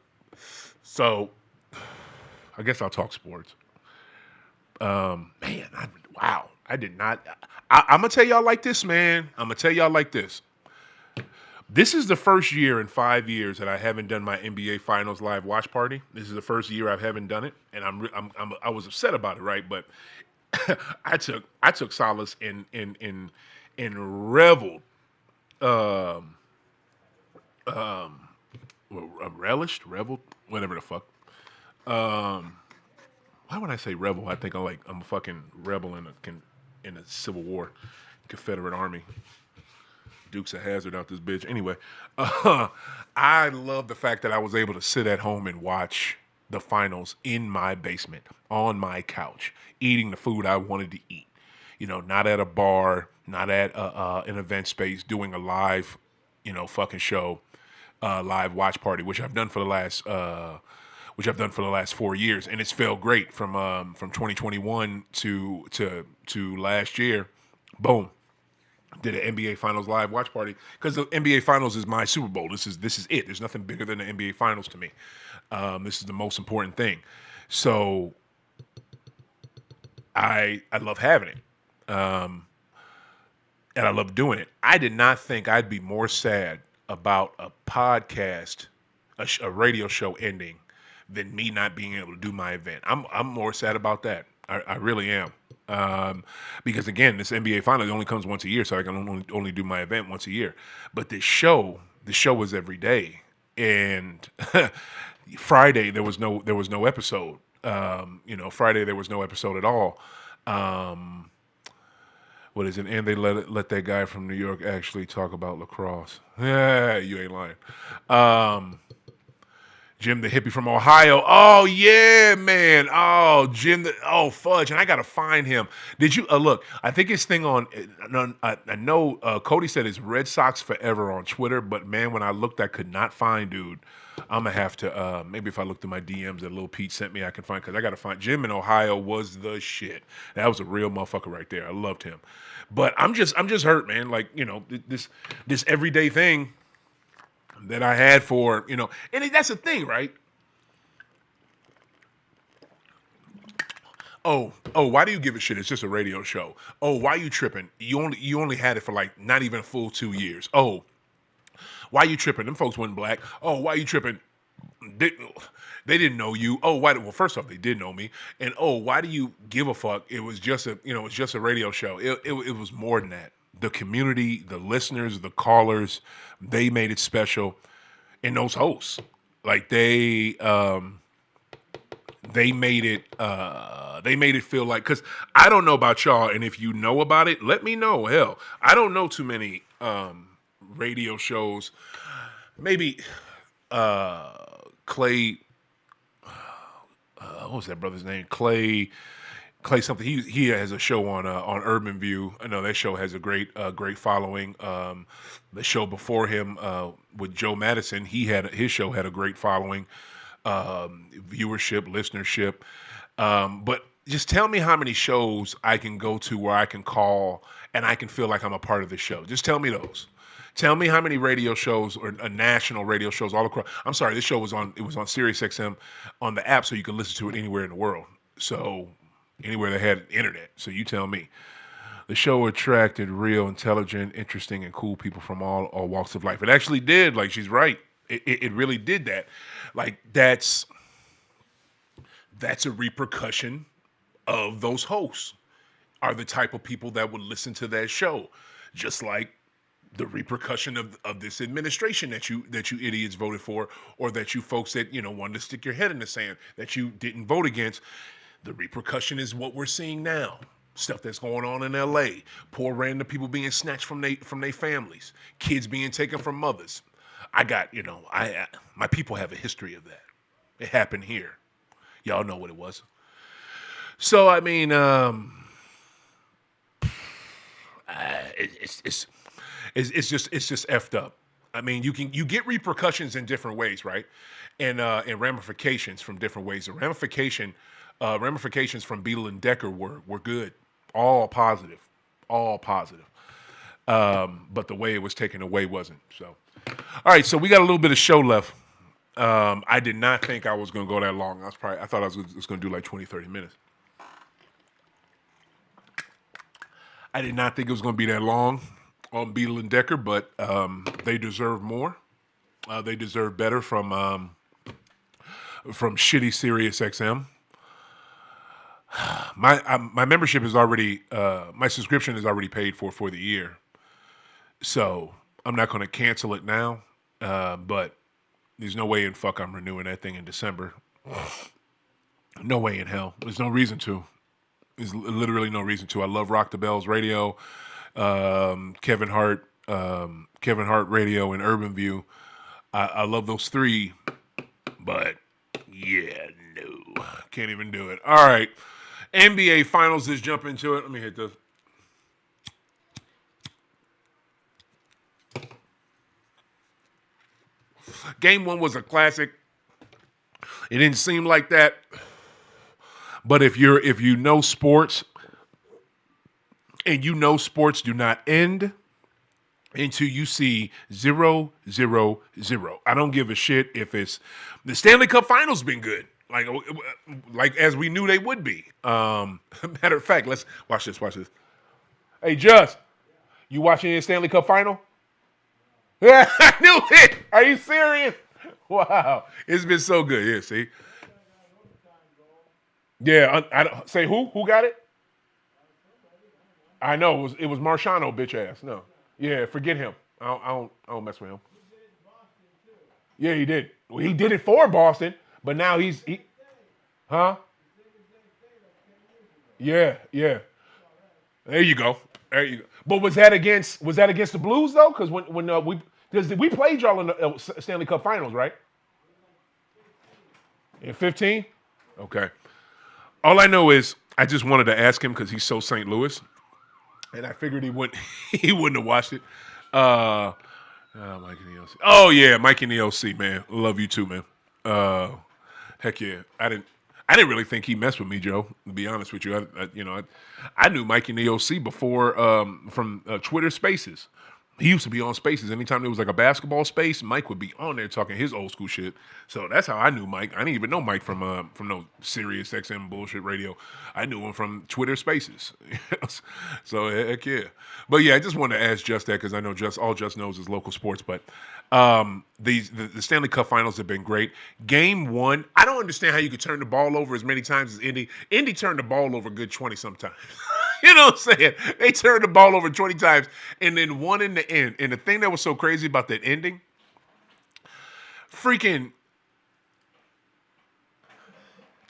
so I guess I'll talk sports. Man, wow, I did not. I'm going to tell y'all like this, man. I'm going to tell y'all like this. This is the first year in 5 years that I haven't done my NBA Finals live watch party. This is the first year I haven't done it, and I was upset about it, right? But I took solace in reveled, reveled, whatever the fuck, Why would I say rebel? I think I'm a fucking rebel in a Civil War, Confederate Army. Dukes of Hazard out this bitch. Anyway, I love the fact that I was able to sit at home and watch the finals in my basement on my couch, eating the food I wanted to eat. You know, not at a bar, not at an event space, doing a live, fucking show, live watch party, which I've done for the last 4 years, and it's felt great from 2021 to last year. Boom, did an NBA Finals live watch party because the NBA Finals is my Super Bowl. This is it. There's nothing bigger than the NBA Finals to me. This is the most important thing. So I love having it, and I love doing it. I did not think I'd be more sad about a podcast, a radio show ending, than me not being able to do my event. I'm more sad about that. I really am. Because again, this NBA Finals only comes once a year, so I can only do my event once a year. But the show was every day, and Friday there was no episode. Friday there was no episode at all. What is it? And they let that guy from New York actually talk about lacrosse. Yeah, you ain't lying. Jim the hippie from Ohio. Oh yeah, man. Oh Jim. Oh fudge. And I gotta find him. Did you look? I think his thing on. I know Cody said it's Red Sox Forever on Twitter, but man, when I looked, I could not find dude. I'm gonna have to maybe if I look through my DMs that Lil Pete sent me, I can find because I gotta find Jim in Ohio was the shit. That was a real motherfucker right there. I loved him. But I'm just hurt, man. Like this everyday thing that I had for, and that's the thing, right? Oh, why do you give a shit? It's just a radio show. Oh, why you tripping? You only had it for like not even a full 2 years. Oh, why you tripping? Them folks went black. Oh, why you tripping? They didn't know you. Oh, why? Well, first off, they did know me. And oh, why do you give a fuck? It was just it's just a radio show. It was more than that. The community, the listeners, the callers, they made it special. And those hosts, like they made it feel like, because I don't know about y'all, and if you know about it, let me know. Hell, I don't know too many radio shows. Maybe Clay. What was that brother's name? Clay something. He has a show on Urban View. I know that show has a great following. The show before him with Joe Madison, his show had a great following, viewership, listenership. But just tell me how many shows I can go to where I can call and I can feel like I'm a part of the show. Just tell me those. Tell me how many radio shows or national radio shows all across. I'm sorry, this show was on Sirius XM on the app, so you can listen to it anywhere in the world. So anywhere that had internet. So you tell me. The show attracted real, intelligent, interesting, and cool people from all walks of life. It actually did. Like, she's right. It really did that. Like, that's a repercussion of those hosts are the type of people that would listen to that show. Just like the repercussion of this administration that you idiots voted for, or that you folks that, wanted to stick your head in the sand, that you didn't vote against. The repercussion is what we're seeing now. Stuff that's going on in LA. Poor random people being snatched from their families. Kids being taken from mothers. I got, my people have a history of that. It happened here. Y'all know what it was. So, I mean, it's just effed up. I mean, you get repercussions in different ways, right? And ramifications from different ways. The ramifications from Beadle and Decker were good, all positive. But the way it was taken away wasn't. So, all right. So we got a little bit of show left. I did not think I was going to go that long. I thought I was going to do like 20, 30 minutes. I did not think it was going to be that long on Beadle and Decker, but they deserve more. They deserve better from shitty Sirius XM. My membership is already my subscription is already paid for the year, so I'm not going to cancel it now. But there's no way in fuck I'm renewing that thing in December. No way in hell. There's no reason to. There's literally no reason to. I love Rock the Bells Radio, Kevin Hart Radio, and Urban View. I love those three, but yeah, no, can't even do it. All right, NBA Finals. Let's jump into it. Let me hit this. Game one was a classic. It didn't seem like that, but if you know sports, and you know sports do not end until you see 0-0-0. I don't give a shit if it's the Stanley Cup Finals been good, like as we knew they would be. Matter of fact, let's watch this. Watch this. Hey, Just, you watching the Stanley Cup Final? Yeah, I knew it. Are you serious? Wow, it's been so good. Yeah, see. Yeah, I don't say who got it. I know it was Marciano, bitch ass. No, yeah, forget him. I don't mess with him. Yeah, he did. Well, he did it for Boston, but now huh? Yeah, yeah. There you go. There you go. But was that against the Blues though? Because when we played y'all in the Stanley Cup Finals, right? In 15. Okay. All I know is I just wanted to ask him because he's so St. Louis, and I figured he wouldn't he wouldn't have watched it. Mike in the OC. Oh yeah, Mike in the OC, man. Love you too, man. Heck yeah. I didn't really think he messed with me, Joe. To be honest with you, I knew Mike in the OC before from Twitter Spaces. He used to be on Spaces. Anytime there was like a basketball space, Mike would be on there talking his old school shit. So that's how I knew Mike. I didn't even know Mike from no Sirius XM bullshit radio. I knew him from Twitter Spaces. So heck yeah. But yeah, I just wanted to ask Just that because I know all Just knows is local sports. But the Stanley Cup Finals have been great. Game one, I don't understand how you could turn the ball over as many times as Indy. Indy turned the ball over a good 20 sometimes. You know what I'm saying? They turned the ball over 20 times and then won in the end. And the thing that was so crazy about that ending, freaking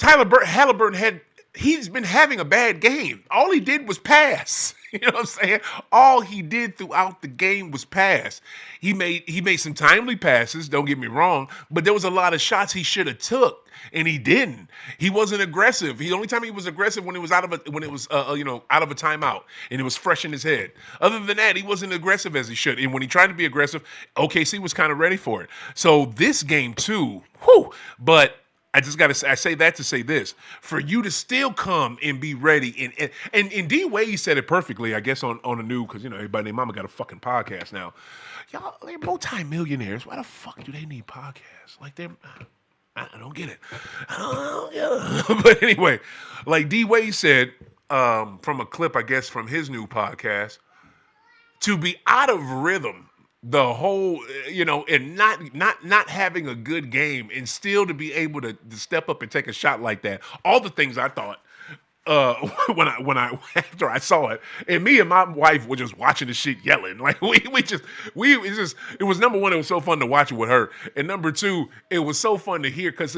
Halliburton he's been having a bad game. All he did was pass. You know what I'm saying? All he did throughout the game was pass. He made some timely passes, don't get me wrong, but there was a lot of shots he should have took. And he didn't. He wasn't aggressive. The only time he was aggressive when it was out of a timeout and it was fresh in his head. Other than that, he wasn't aggressive as he should. And when he tried to be aggressive, OKC was kind of ready for it. So this game too, but I say that to say this. For you to still come and be ready, and D Wade said it perfectly, I guess, on the new, because everybody named Mama got a fucking podcast now. Y'all, they're multi-millionaires. Why the fuck do they need podcasts? Like I don't get it. But anyway, like D Wade said from a clip, I guess, from his new podcast, to be out of rhythm the whole, and not having a good game and still to be able to step up and take a shot like that. All the things I thought when I after I saw it, and me and my wife were just watching the shit yelling. Like it was number one, it was so fun to watch it with her. And number two, it was so fun to hear because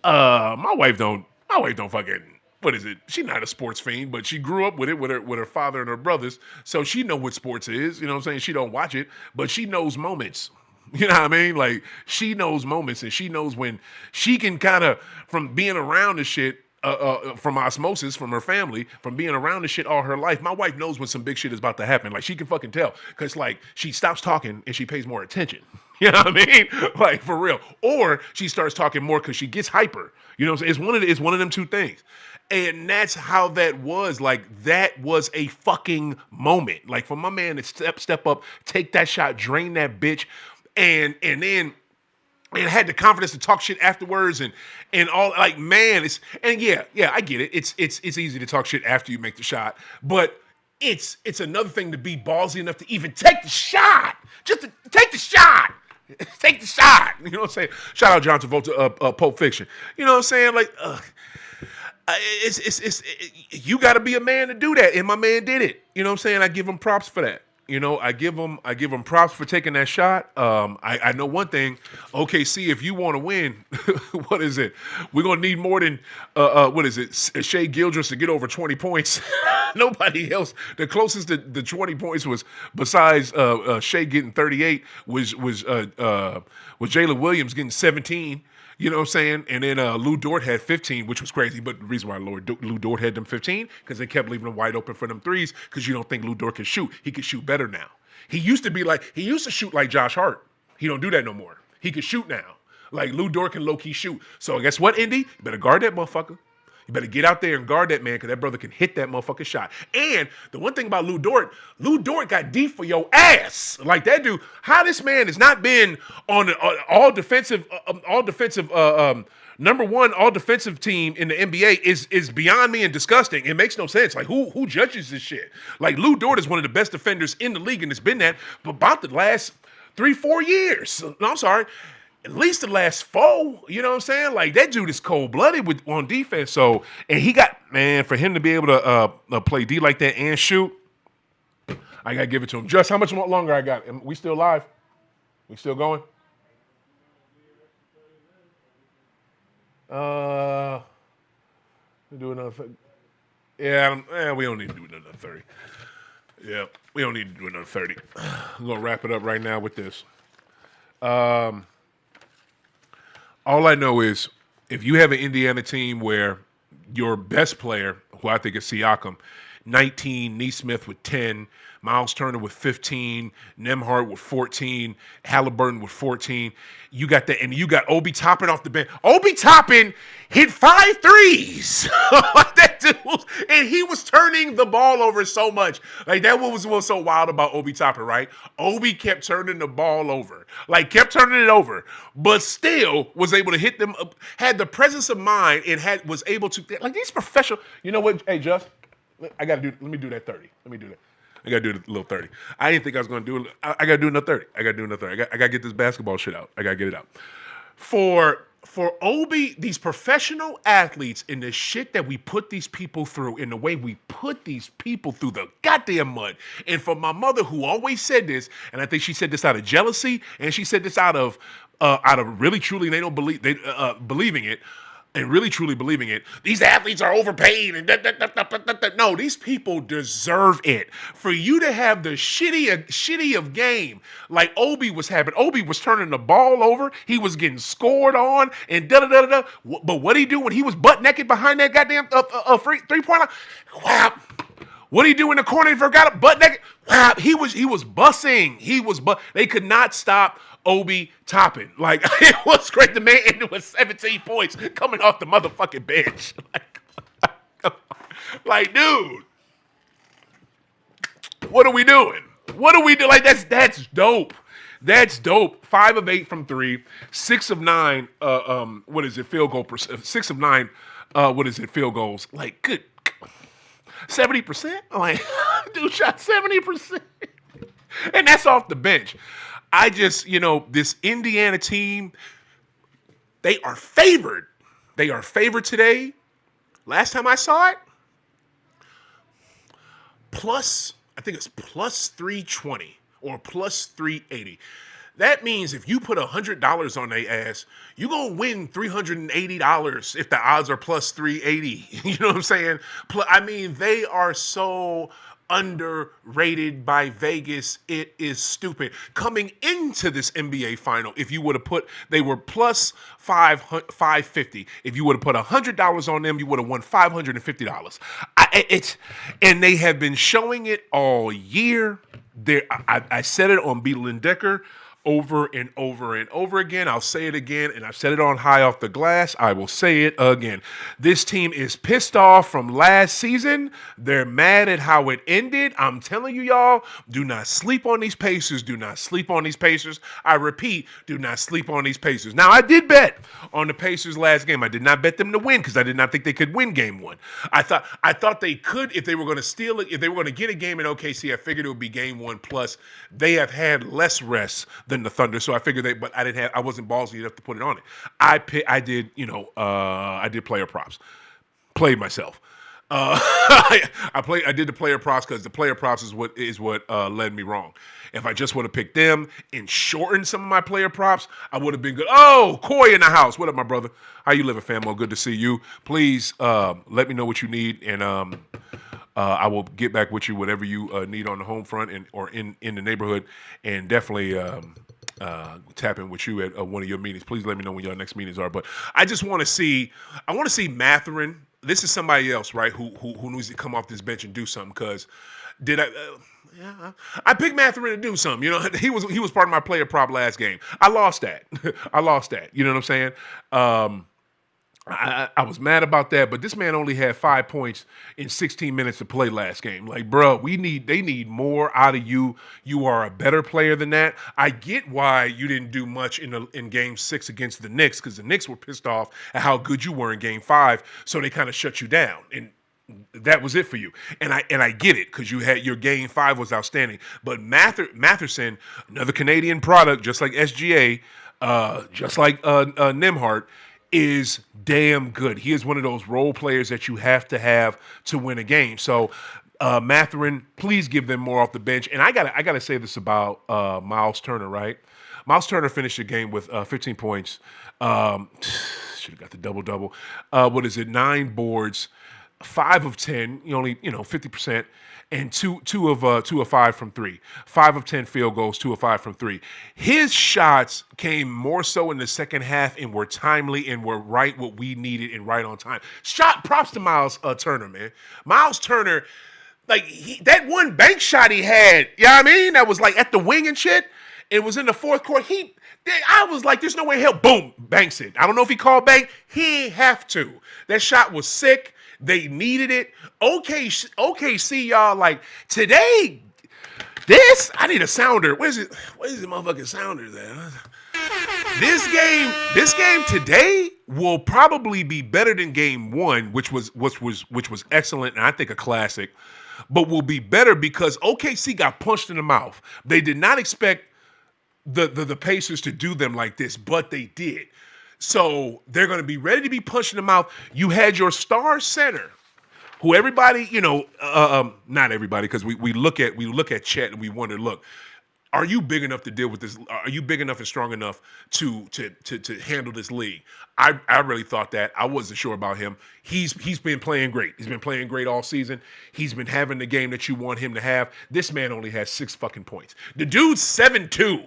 my wife don't fucking, what is it? She's not a sports fiend, but she grew up with it with her father and her brothers. So she know what sports is. You know what I'm saying? She don't watch it, but she knows moments. You know what I mean? Like she knows moments, and she knows when she can kind of, from being around the shit, from osmosis, from her family, from being around the shit all her life. My wife knows when some big shit is about to happen. Like she can fucking tell, because like she stops talking and she pays more attention. You know what I mean? Like for real. Or she starts talking more because she gets hyper. You know what I'm saying? It's one of them two things. And that's how that was. Like, that was a fucking moment. Like, for my man to step up, take that shot, drain that bitch, and then had the confidence to talk shit afterwards and all, like, man, yeah, I get it. It's easy to talk shit after you make the shot, but it's another thing to be ballsy enough to even take the shot. Just to take the shot. Take the shot. You know what I'm saying? Shout out John Travolta, Pulp Fiction. You know what I'm saying? Like, you got to be a man to do that, and my man did it. You know what I'm saying? I give him props for that. I give them props for taking that shot. I know one thing. OKC, if you want to win, what is it? We're gonna need more than what is it? Shea Gildress to get over 20 points. Nobody else. The closest to the 20 points was besides Shea getting 38 was Jalen Williams getting 17. You know what I'm saying? And then Lou Dort had 15, which was crazy. But the reason why Lou Dort had them 15, because they kept leaving them wide open for them threes, because you don't think Lou Dort can shoot. He can shoot better now. He used to shoot like Josh Hart. He don't do that no more. He can shoot now. Like Lou Dort can low-key shoot. So guess what, Indy? You better guard that motherfucker. You better get out there and guard that man, because that brother can hit that motherfucking shot. And the one thing about Lou Dort got deep for your ass. Like that dude, how this man has not been on all defensive number one all defensive team in the NBA is beyond me and disgusting. It makes no sense. Like who judges this shit? Like Lou Dort is one of the best defenders in the league, and it's been that for about the last 3-4 years. No, I'm sorry. At least the last 4, you know what I'm saying? Like, that dude is cold-blooded on defense. So, and he got, man, for him to be able to play D like that and shoot, I got to give it to him. Just how much longer I got? Am we still live? We still going? We do another 30. Yeah, we don't need to do another 30. Yeah, we don't need to do another 30. I'm going to wrap it up right now with this. All I know is if you have an Indiana team where your best player, who I think is Siakam, 19, Neesmith with 10, Miles Turner with 15, Nembhard with 14, Halliburton with 14. You got that, and you got Obi Toppin off the bench. Obi Toppin hit 5 threes. Like that dude was, and he was turning the ball over so much. Like that was what was so wild about Obi Toppin, right? Obi kept turning the ball over. Like kept turning it over, but still was able to hit them, had the presence of mind and was able to, like these professional, you know what, hey, Just, let me do that 30. Let me do that. I got to do a little 30. I didn't think I was going to do it. I got to do another 30. I got to get this basketball shit out. I got to get it out. For Obi, these professional athletes and the shit that we put these people through and the way we put these people through the goddamn mud. And for my mother who always said this, and I think she said this out of jealousy, and she said this out of really truly believing it. And really, truly believing it, these athletes are overpaid and no, these people deserve it. For you to have the shitty of game like Obi was having. Obi was turning the ball over. He was getting scored on and da-da-da-da-da. But what did he do when he was butt naked behind that goddamn three-point line? Whap. What did he do in the corner? He forgot it, butt naked. Whap. He was bussing. They could not stop Obi Toppin. Like, it was great. The man ended with 17 points coming off the motherfucking bench. Like, dude, what are we doing? What do we do? Like, that's dope. That's dope. 5 of 8 from 3, 6 of 9. Field goal? 6 of 9. Field goals? Like, good. 70%. Like, dude shot 70%, and that's off the bench. I just, this Indiana team, they are favored. They are favored today. Last time I saw it, I think it's plus 320 or plus 380. That means if you put $100 on their ass, you're going to win $380 if the odds are plus 380. You know what I'm saying? I mean, they are so underrated by Vegas. It is stupid. Coming into this NBA final, if you would have put, they were plus 550. If you would have put $100 on them, you would have won $550. And they have been showing it all year. I said it on Beadle Decker over and over and over again. I'll say it again, and I've said it on High Off the Glass. I will say it again. This team is pissed off from last season. They're mad at how it ended. I'm telling you, y'all, do not sleep on these Pacers. Do not sleep on these Pacers. I repeat, do not sleep on these Pacers. Now, I did bet on the Pacers last game. I did not bet them to win because I did not think they could win game 1. I thought they could if they were going to steal it. If they were going to get a game in OKC, I figured it would be game 1 plus. They have had less rest than the Thunder, so I figured I wasn't ballsy enough to put it on it. I did player props, played myself. I did the player props because the player props is what led me wrong. If I just would have picked them and shortened some of my player props, I would have been good. Oh, Coy in the house. What up, my brother? How you living, famo? Good to see you. Please let me know what you need, and I will get back with you whatever you need on the home front or in the neighborhood, and definitely tap in with you at one of your meetings. Please let me know when your next meetings are. But I just want to see. I want to see Matherin. This is somebody else, right? Who needs to come off this bench and do something? Because did I? Yeah, I picked Matherin to do something. You know, he was part of my player prop last game. I lost that. I lost that. You know what I'm saying? I was mad about that, but this man only had 5 points in 16 minutes to play last game. Like, bro, they need more out of you. You are a better player than that. I get why you didn't do much in Game 6 against the Knicks, because the Knicks were pissed off at how good you were in Game 5, so they kind of shut you down. And that was it for you. And I get it, because you had your Game 5 was outstanding. But Matherson, another Canadian product, just like SGA, just like Nembhard, is damn good. He is one of those role players that you have to win a game. So Matherin, please give them more off the bench. And I gotta say this about Miles Turner, right? Miles Turner finished the game with 15 points. Should have got the double-double. 9 boards, 5 of 10, only 50%, and two of 5 from 3. 5 of 10 field goals, 2 of 5 from 3. His shots came more so in the second half and were timely and were right what we needed and right on time. Props to Miles Turner, man. Miles Turner, like that one bank shot he had, you know what I mean? That was like at the wing and shit. It was in the fourth quarter. I was like, there's no way in hell. Boom, banks it. I don't know if he called bank. He ain't have to. That shot was sick. They needed it. OKC, y'all, like, today, I need a sounder. Where's the motherfucking sounder there? This game today will probably be better than Game 1, which was excellent, and I think a classic, but will be better because OKC got punched in the mouth. They did not expect the Pacers to do them like this, but they did. So they're going to be ready to be punched in the mouth. You had your star center, who everybody, not everybody, because we look at Chet and we wonder, look, are you big enough to deal with this? Are you big enough and strong enough to handle this league? I really thought that. I wasn't sure about him. He's been playing great. He's been playing great all season. He's been having the game that you want him to have. This man only has 6 fucking points. The dude's 7'2".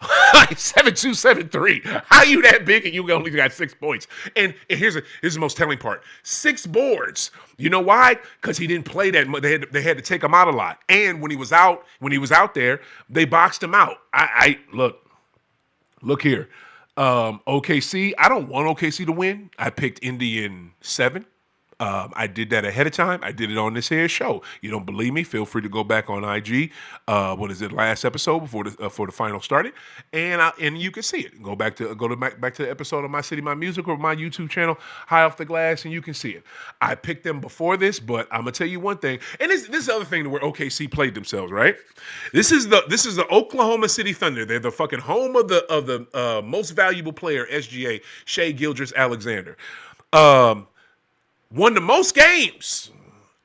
7'2", 7'3". How you that big and you only got 6 points? And here's the most telling part: 6 boards. You know why? Because he didn't play that much. They had to take him out a lot. And when he was out there, they boxed him out. I look here. OKC. I don't want OKC to win. I picked Indy in 7. I did that ahead of time. I did it on this here show. You don't believe me? Feel free to go back on IG. Last episode before the final started, and you can see it. Go back to the episode of My City, My Music, or my YouTube channel, High Off the Glass, and you can see it. I picked them before this, but I'm gonna tell you one thing. And this is the other thing where OKC played themselves, right? This is the Oklahoma City Thunder. They're the fucking home of the most valuable player, SGA, Shai Gilgeous-Alexander. Won the most games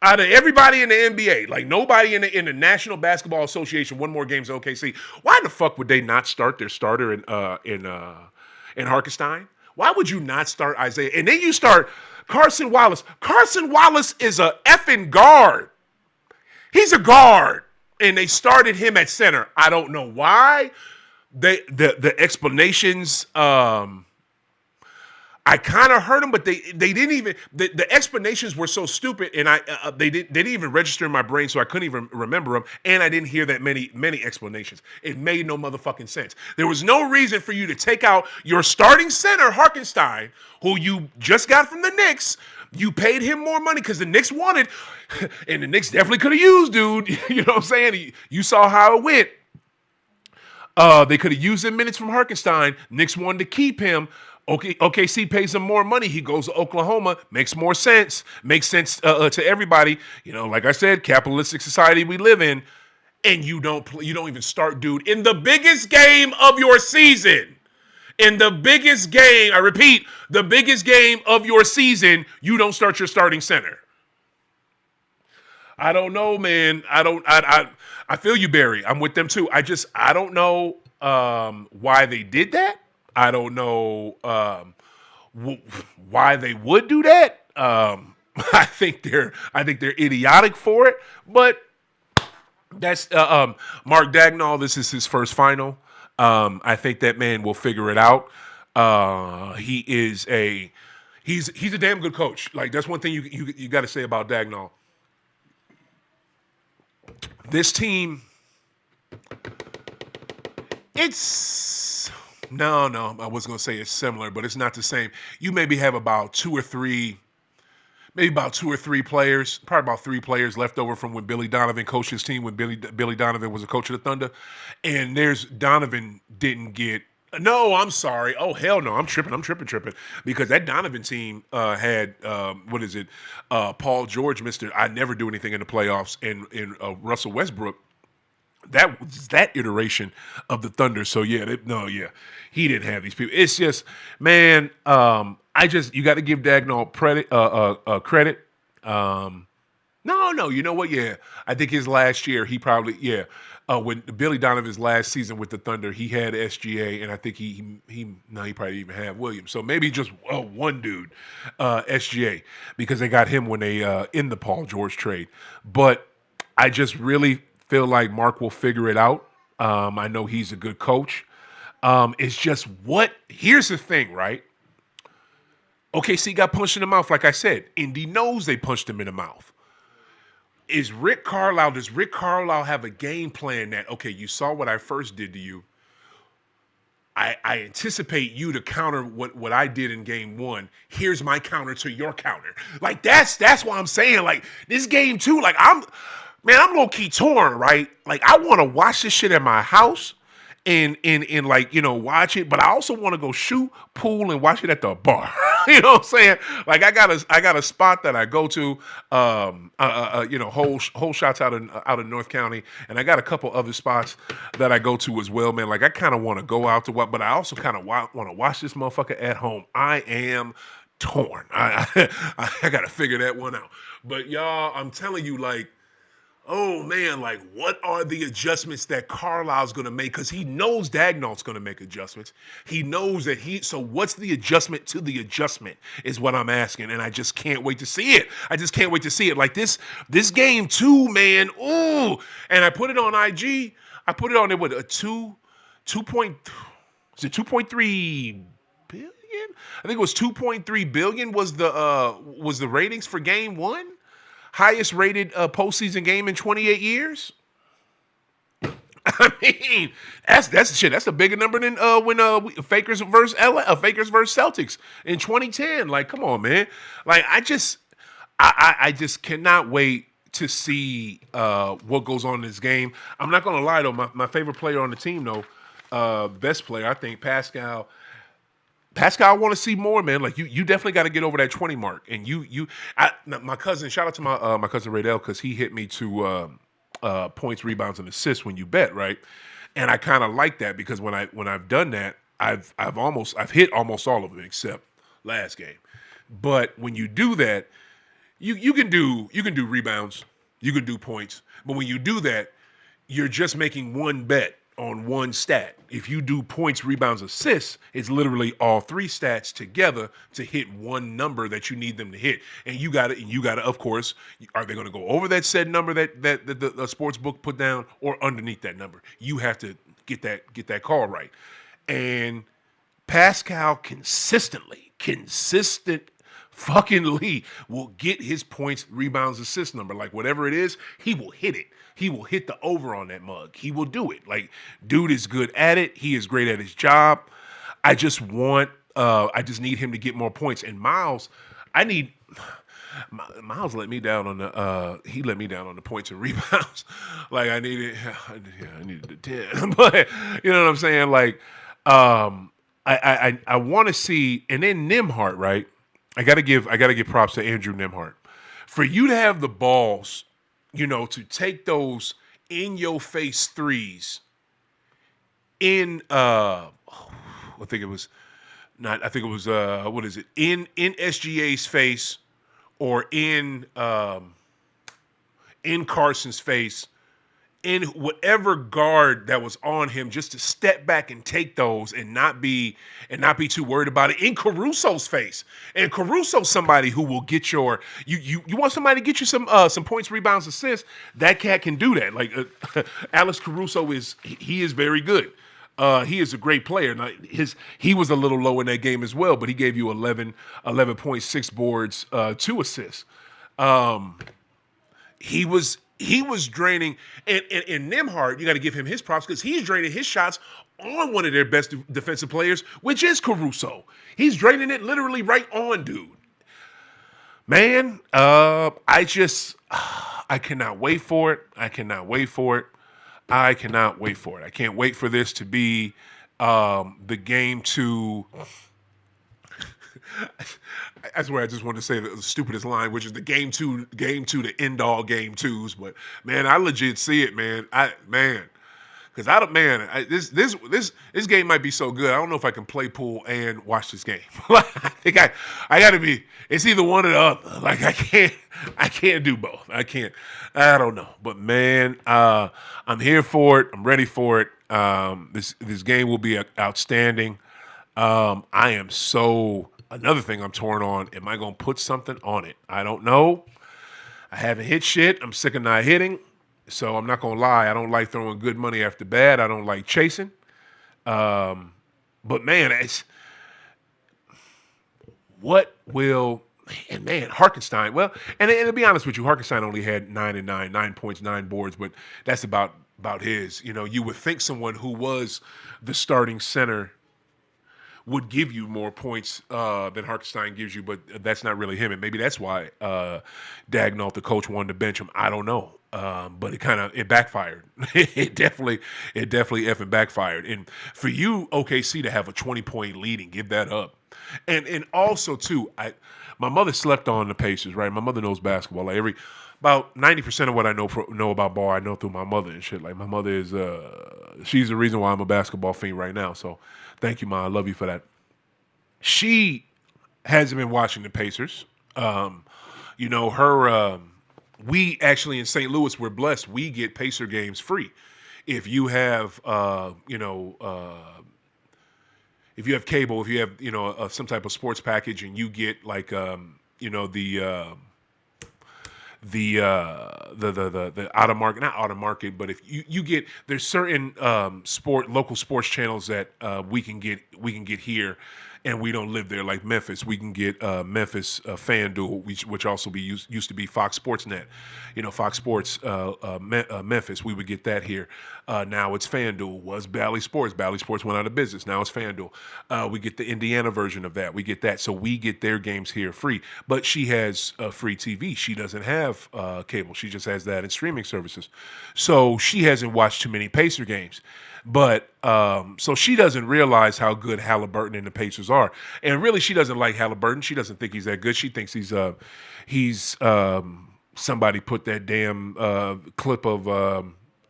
out of everybody in the NBA. Like, nobody in the National Basketball Association won more games than OKC. Why the fuck would they not start their starter in Hartenstein? Why would you not start Isaiah? And then you start Carson Wallace. Carson Wallace is a effing guard. He's a guard. And they started him at center. I don't know why. The explanations, I kind of heard them, but they didn't even, the explanations were so stupid, and they didn't even register in my brain, so I couldn't even remember them, and I didn't hear that many explanations. It made no motherfucking sense. There was no reason for you to take out your starting center, Hartenstein, who you just got from the Knicks. You paid him more money because the Knicks wanted, and the Knicks definitely could have used, dude. You know what I'm saying? You saw how it went. They could have used him minutes from Hartenstein. Knicks wanted to keep him. OKC pays him more money. He goes to Oklahoma. Makes more sense. Makes sense to everybody. Like I said, capitalistic society we live in. And you don't even start, dude, in the biggest game of your season. In the biggest game, I repeat, the biggest game of your season, you don't start your starting center. I don't know, man. I feel you, Barry. I'm with them too. I don't know why they did that. I don't know why they would do that. I think they're idiotic for it. But that's Mark Dagnall. This is his first final. I think that man will figure it out. He is a he's a damn good coach. Like that's one thing you got to say about Dagnall. This team, it's no. I was gonna say it's similar, but it's not the same. You maybe have about two or three players, probably about three players left over from when Billy Donovan coached his team when Billy Donovan was a coach of the Thunder. And there's Donovan didn't get. No, I'm sorry. Oh hell no, I'm tripping. Because that Donovan team had what is it? Paul George, Mister. I never do anything in the playoffs, and Russell Westbrook. That was that iteration of the Thunder. So yeah, he didn't have these people. It's just, man, you got to give Dagnall credit. No, you know what? Yeah, I think his last year, he probably when Billy Donovan's last season with the Thunder, he had SGA, and I think he probably even had Williams. So maybe just one dude, SGA, because they got him when they in the Paul George trade. But I just really feel like Mark will figure it out. I know he's a good coach. It's just here's the thing, right? OKC got punched in the mouth, like I said. Indy knows they punched him in the mouth. Does Rick Carlisle have a game plan that, okay, you saw what I first did to you. I anticipate you to counter what I did in game one. Here's my counter to your counter. Like, that's what I'm saying. Like, this game two, like, I'm low-key torn, right? Like, I want to watch this shit at my house and like, watch it, but I also want to go shoot pool and watch it at the bar. You know what I'm saying? Like, I got a spot that I go to, whole shots out of North County, and I got a couple other spots that I go to as well, man. Like, I kind of want to go out to what, but I also kind of want to watch this motherfucker at home. I am torn. I got to figure that one out. But y'all, I'm telling you, like, oh man, like what are the adjustments that Carlisle's going to make? Because he knows Dagnall's going to make adjustments. He knows that so what's the adjustment to the adjustment is what I'm asking. And I just can't wait to see it. Like this game too, man. Ooh. And I put it on IG. I put it on there with a 2.3 billion? I think it was 2.3 billion was the ratings for game one. Highest rated postseason game in 28 years. I mean, that's shit. That's a bigger number than when Fakers versus Celtics in 2010. Like, come on, man. Like, I just cannot wait to see what goes on in this game. I'm not gonna lie though. My favorite player on the team though, best player, I think Pascal. I want to see more, man. Like you definitely got to get over that 20 mark. And my cousin, shout out to my cousin Raydell, because he hit me to points, rebounds, and assists when you bet, right? And I kind of like that because when I've done that, I've hit almost all of them except last game. But when you do that, you can do rebounds, you can do points, but when you do that, you're just making one bet on one stat. If you do points, rebounds, assists, it's literally all three stats together to hit one number that you need them to hit. And you got to, of course, are they going to go over that said number that the sports book put down or underneath that number? You have to get that call right. And Pascal consistent fucking will get his points, rebounds, assist number. Like whatever it is, he will hit it. He will hit the over on that mug. He will do it. Like, dude is good at it. He is great at his job. I just need him to get more points. And Miles let me down on the points and rebounds. Like I needed the 10. But you know what I'm saying? Like, I want to see, and then Nembhard, right? I gotta give props to Andrew Nembhard. For you to have the balls, to take those in your face threes in in SGA's face or in in Carson's face, in whatever guard that was on him, just to step back and take those and not be too worried about it, in Caruso's face. And Caruso's somebody who will get you want somebody to get you some points, rebounds, assists. That cat can do that. Like Alex Caruso is very good. He is a great player. Now, he was a little low in that game as well, but he gave you 11.6 boards, 2 assists. He was draining, and Nembhard, you got to give him his props because he's draining his shots on one of their best defensive players, which is Caruso. He's draining it literally right on, dude. Man, I cannot wait for it. I can't wait for this to be the game to. That's where I just wanted to say the stupidest line, which is the game two to end all game twos. But man, I legit see it, man. This game might be so good. I don't know if I can play pool and watch this game. I think I got to be. It's either one or the other. Like I can't do both. I don't know. But man, I'm here for it. I'm ready for it. This game will be outstanding. I am so. Another thing I'm torn on, am I going to put something on it? I don't know. I haven't hit shit. I'm sick of not hitting. So I'm not going to lie. I don't like throwing good money after bad. I don't like chasing. But man, Harkenstein. Well, and to be honest with you, Harkenstein only had 9 and 9, 9 points, 9 boards, but that's about his. You know, you would think someone who was the starting center would give you more points than Harkenstein gives you, but that's not really him. And maybe that's why Dagnall, the coach, wanted to bench him. I don't know. But it backfired. It definitely effing backfired. And for you, OKC, to have a 20-point lead and give that up. And also, too, my mother slept on the Pacers, right? My mother knows basketball. Like about 90% of what I know about ball, I know through my mother and shit. Like my mother is, she's the reason why I'm a basketball fiend right now. So thank you, Ma. I love you for that. She hasn't been watching the Pacers. We actually in St. Louis, we're blessed. We get Pacer games free. If you have, if you have cable, if you have, some type of sports package, and you get like, the out of market, not out of market, but if you get, there's certain local sports channels that we can get here, and we don't live there, like Memphis. We can get Memphis FanDuel, which also used to be Fox Sports Net. Fox Sports Memphis, we would get that here. Now it's FanDuel. Was Bally Sports. Bally Sports went out of business. Now it's FanDuel. We get the Indiana version of that. We get that. So we get their games here free. But she has free TV. She doesn't have cable. She just has that in streaming services. So she hasn't watched too many Pacer games. But so she doesn't realize how good Halliburton and the Pacers are, and really she doesn't like Halliburton. She doesn't think he's that good. She thinks he's somebody put that damn clip of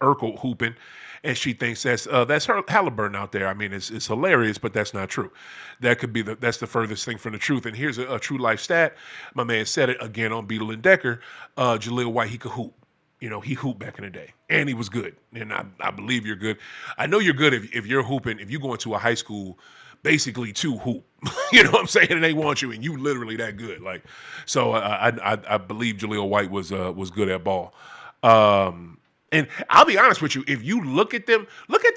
Urkel hooping, and she thinks that's her Halliburton out there. I mean, it's hilarious, but that's not true. That's the furthest thing from the truth. And here's a true life stat. My man said it again on Beadle and Decker. Jaleel White, he could hoop. He hooped back in the day, and he was good. And I believe you're good. I know you're good if you're hooping, if you go into a high school basically to hoop. You know what I'm saying? And they want you, and you literally that good. Like, so I believe Jaleel White was good at ball. And I'll be honest with you, if you look at that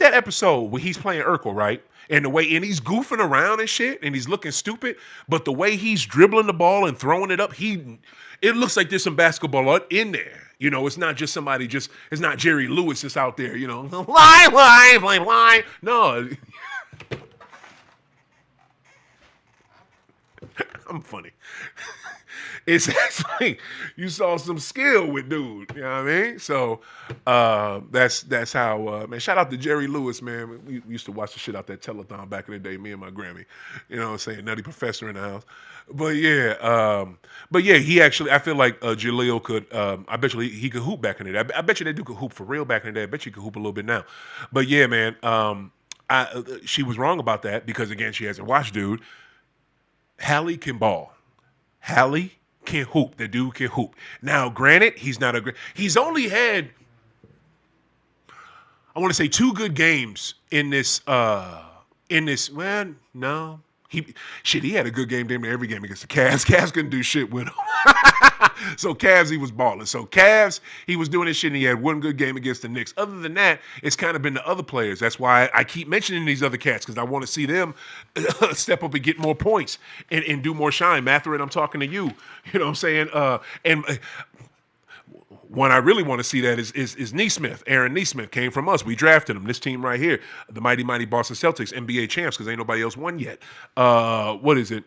episode where he's playing Urkel, right? And he's goofing around and shit, and he's looking stupid, but the way he's dribbling the ball and throwing it up, it looks like there's some basketball in there. It's not just it's not Jerry Lewis that's out there, lie. No. I'm funny. It's actually, you saw some skill with dude, you know what I mean? So that's how, man, shout out to Jerry Lewis, man. We used to watch the shit out that telethon back in the day, me and my Grammy. You know what I'm saying? Nutty Professor in the house. But yeah, he actually, I feel like Jaleel could, I bet you he could hoop back in the day. I bet you that dude could hoop for real back in the day. I bet you could hoop a little bit now. But yeah, man, she was wrong about that because, again, she hasn't watched dude. Hallie can ball. Hallie can hoop. The dude can hoop. Now, granted, he's not a great. He's only had, I want to say, 2 good games in this. Well, no. He had a good game damn near every game against the Cavs. Cavs couldn't do shit with him. So Cavs, he was balling. So Cavs, he was doing this shit, and he had 1 good game against the Knicks. Other than that, it's kind of been the other players. That's why I keep mentioning these other cats, because I want to see them step up and get more points and do more shine. Matherin, I'm talking to you. You know what I'm saying? One I really want to see that is Nesmith. Aaron Nesmith came from us. We drafted him. This team right here, the mighty Boston Celtics, NBA champs, because ain't nobody else won yet. What is it?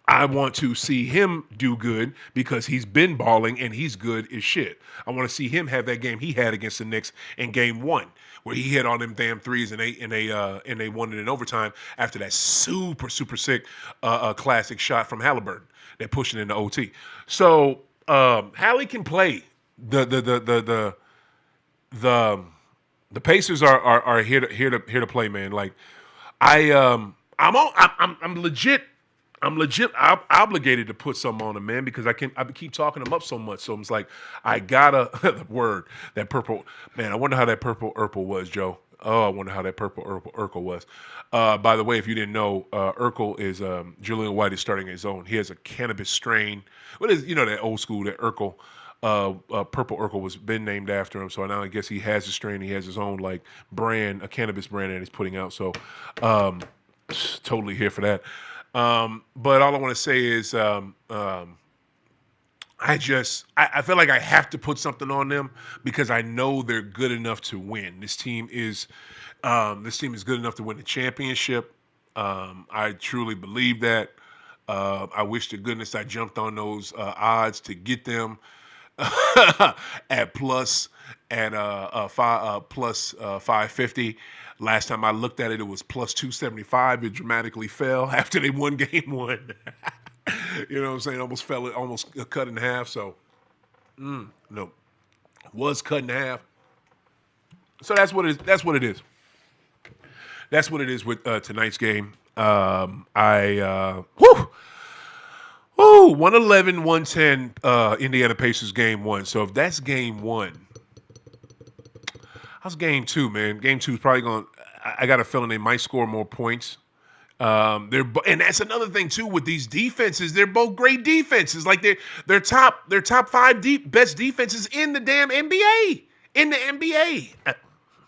I want to see him do good because he's been balling and he's good as shit. I want to see him have that game he had against the Knicks in game 1, where he hit all them damn threes and they won it in overtime after that super sick classic shot from Halliburton that pushed it into OT. So Hallie can play. The Pacers are here to play, man. Like I'm legit. I'm legit obligated to put something on him, man, because I keep talking him up so much. So it's like, I gotta, the word, that purple, man, I wonder how that purple Urkel was, Joe. Oh, I wonder how that purple Urkel was. By the way, if you didn't know, Urkel is, Julian White is starting his own. He has a cannabis strain. What is, that old school, that Urkel, purple Urkel was been named after him. So now I guess he has a strain. He has his own, like, brand, a cannabis brand that he's putting out. So, totally here for that. But all I want to say is, I feel like I have to put something on them because I know they're good enough to win. This team is good enough to win the championship. I truly believe that. I wish to goodness I jumped on those odds to get them at plus 550. Last time I looked at it, it was plus 275. It dramatically fell after they won game 1. You know what I'm saying? Almost cut in half. So, no, was cut in half. So that's what it is. That's what it is. That's what it is with tonight's game. 111-110 Indiana Pacers game 1. So if that's game 1, how's game 2, man? Game 2 is probably going. I got a feeling they might score more points. And that's another thing too with these defenses. They're both great defenses. Like they're top 5 best defenses in the damn NBA. In the NBA.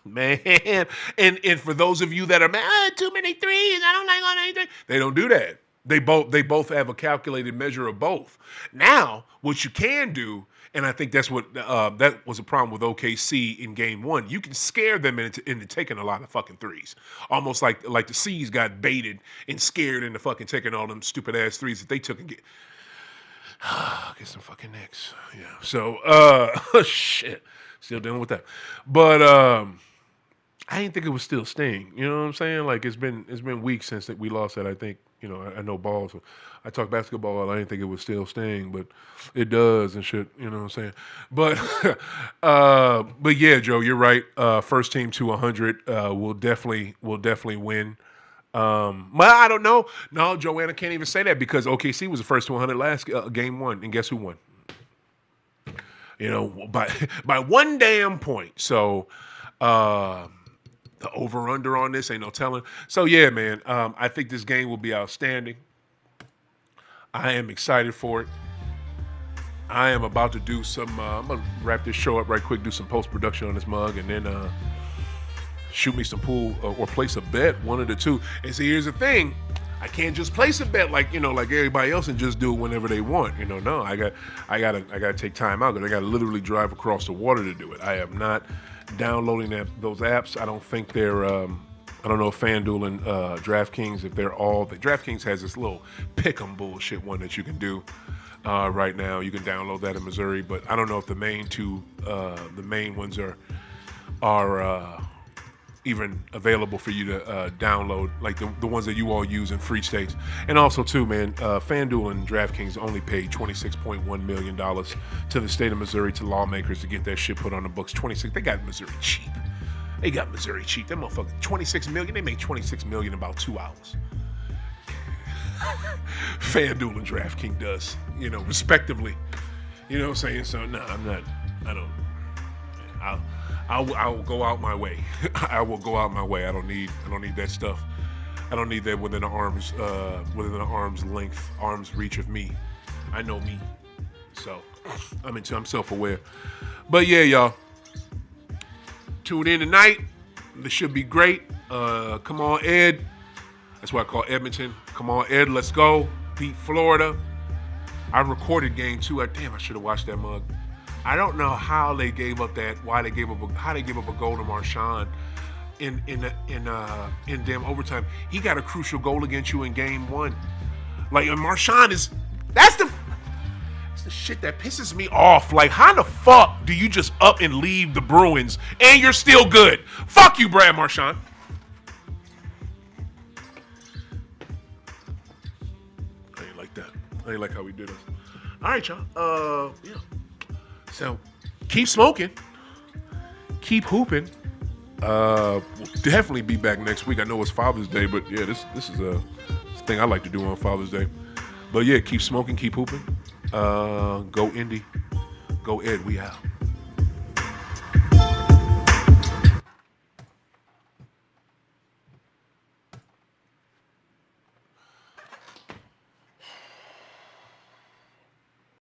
Man, and for those of you that are too many threes, I don't like on anything. They don't do that. They both have a calculated measure of both. Now, what you can do, and I think that's what that was a problem with OKC in game 1. You can scare them into taking a lot of fucking threes, almost like the C's got baited and scared into fucking taking all them stupid ass threes that they took and get some fucking Knicks. Yeah. So shit, still dealing with that, but I didn't think it was still sting. You know what I'm saying? Like it's been weeks since we lost that. I think. I know ball, so I talk basketball. I didn't think it would still sting, but it does and shit. You know what I'm saying? But yeah, Joe, you're right. First team to 100 will definitely win. I don't know. No, Joanna can't even say that because OKC was the first to 100 last game 1, and guess who won? By one damn point. So. The over-under on this, ain't no telling. So, yeah, man, I think this game will be outstanding. I am excited for it. I am about to do some, I'm going to wrap this show up right quick, do some post-production on this mug, and then shoot me some pool or place a bet, one of the two. And see, here's the thing. I can't just place a bet like everybody else and just do it whenever they want. No, I gotta take time out because I gotta literally drive across the water to do it. I am not downloading those apps. I don't think they're I don't know if FanDuel and DraftKings, if they're all DraftKings has this little pick'em bullshit one that you can do right now. You can download that in Missouri, but I don't know if the main ones are even available for you to download, like the ones that you all use in free states. And also too, man, FanDuel and DraftKings only paid $26.1 million to the state of Missouri, to lawmakers to get that shit put on the books. 26, they got Missouri cheap. They got Missouri cheap. Them motherfuckers, 26 million, they made 26 million in about 2 hours. FanDuel and DraftKings does, respectively. You know what I'm saying? So no, I'm not. I don't. I will go out my way. I will go out my way. I don't need that stuff. I don't need that within an arm's length, arm's reach of me. I know me, so I'm self-aware. But yeah, y'all, tune in tonight. This should be great. Come on, Ed. That's why I call Edmonton. Come on, Ed. Let's go. Beat Florida. I recorded game 2. Damn, I should have watched that mug. I don't know how they gave up that. How they gave up a goal to Marchand in damn overtime. He got a crucial goal against you in game 1. Like, and Marchand that's the shit that pisses me off. Like, how the fuck do you just up and leave the Bruins and you're still good? Fuck you, Brad Marchand. I ain't like that. I ain't like how we did it. All right, y'all. Yeah. So, keep smoking. Keep hooping. We'll definitely be back next week. I know it's Father's Day, but yeah, this is a thing I like to do on Father's Day. But yeah, keep smoking, keep hooping. Go Indy. Go Ed, we out.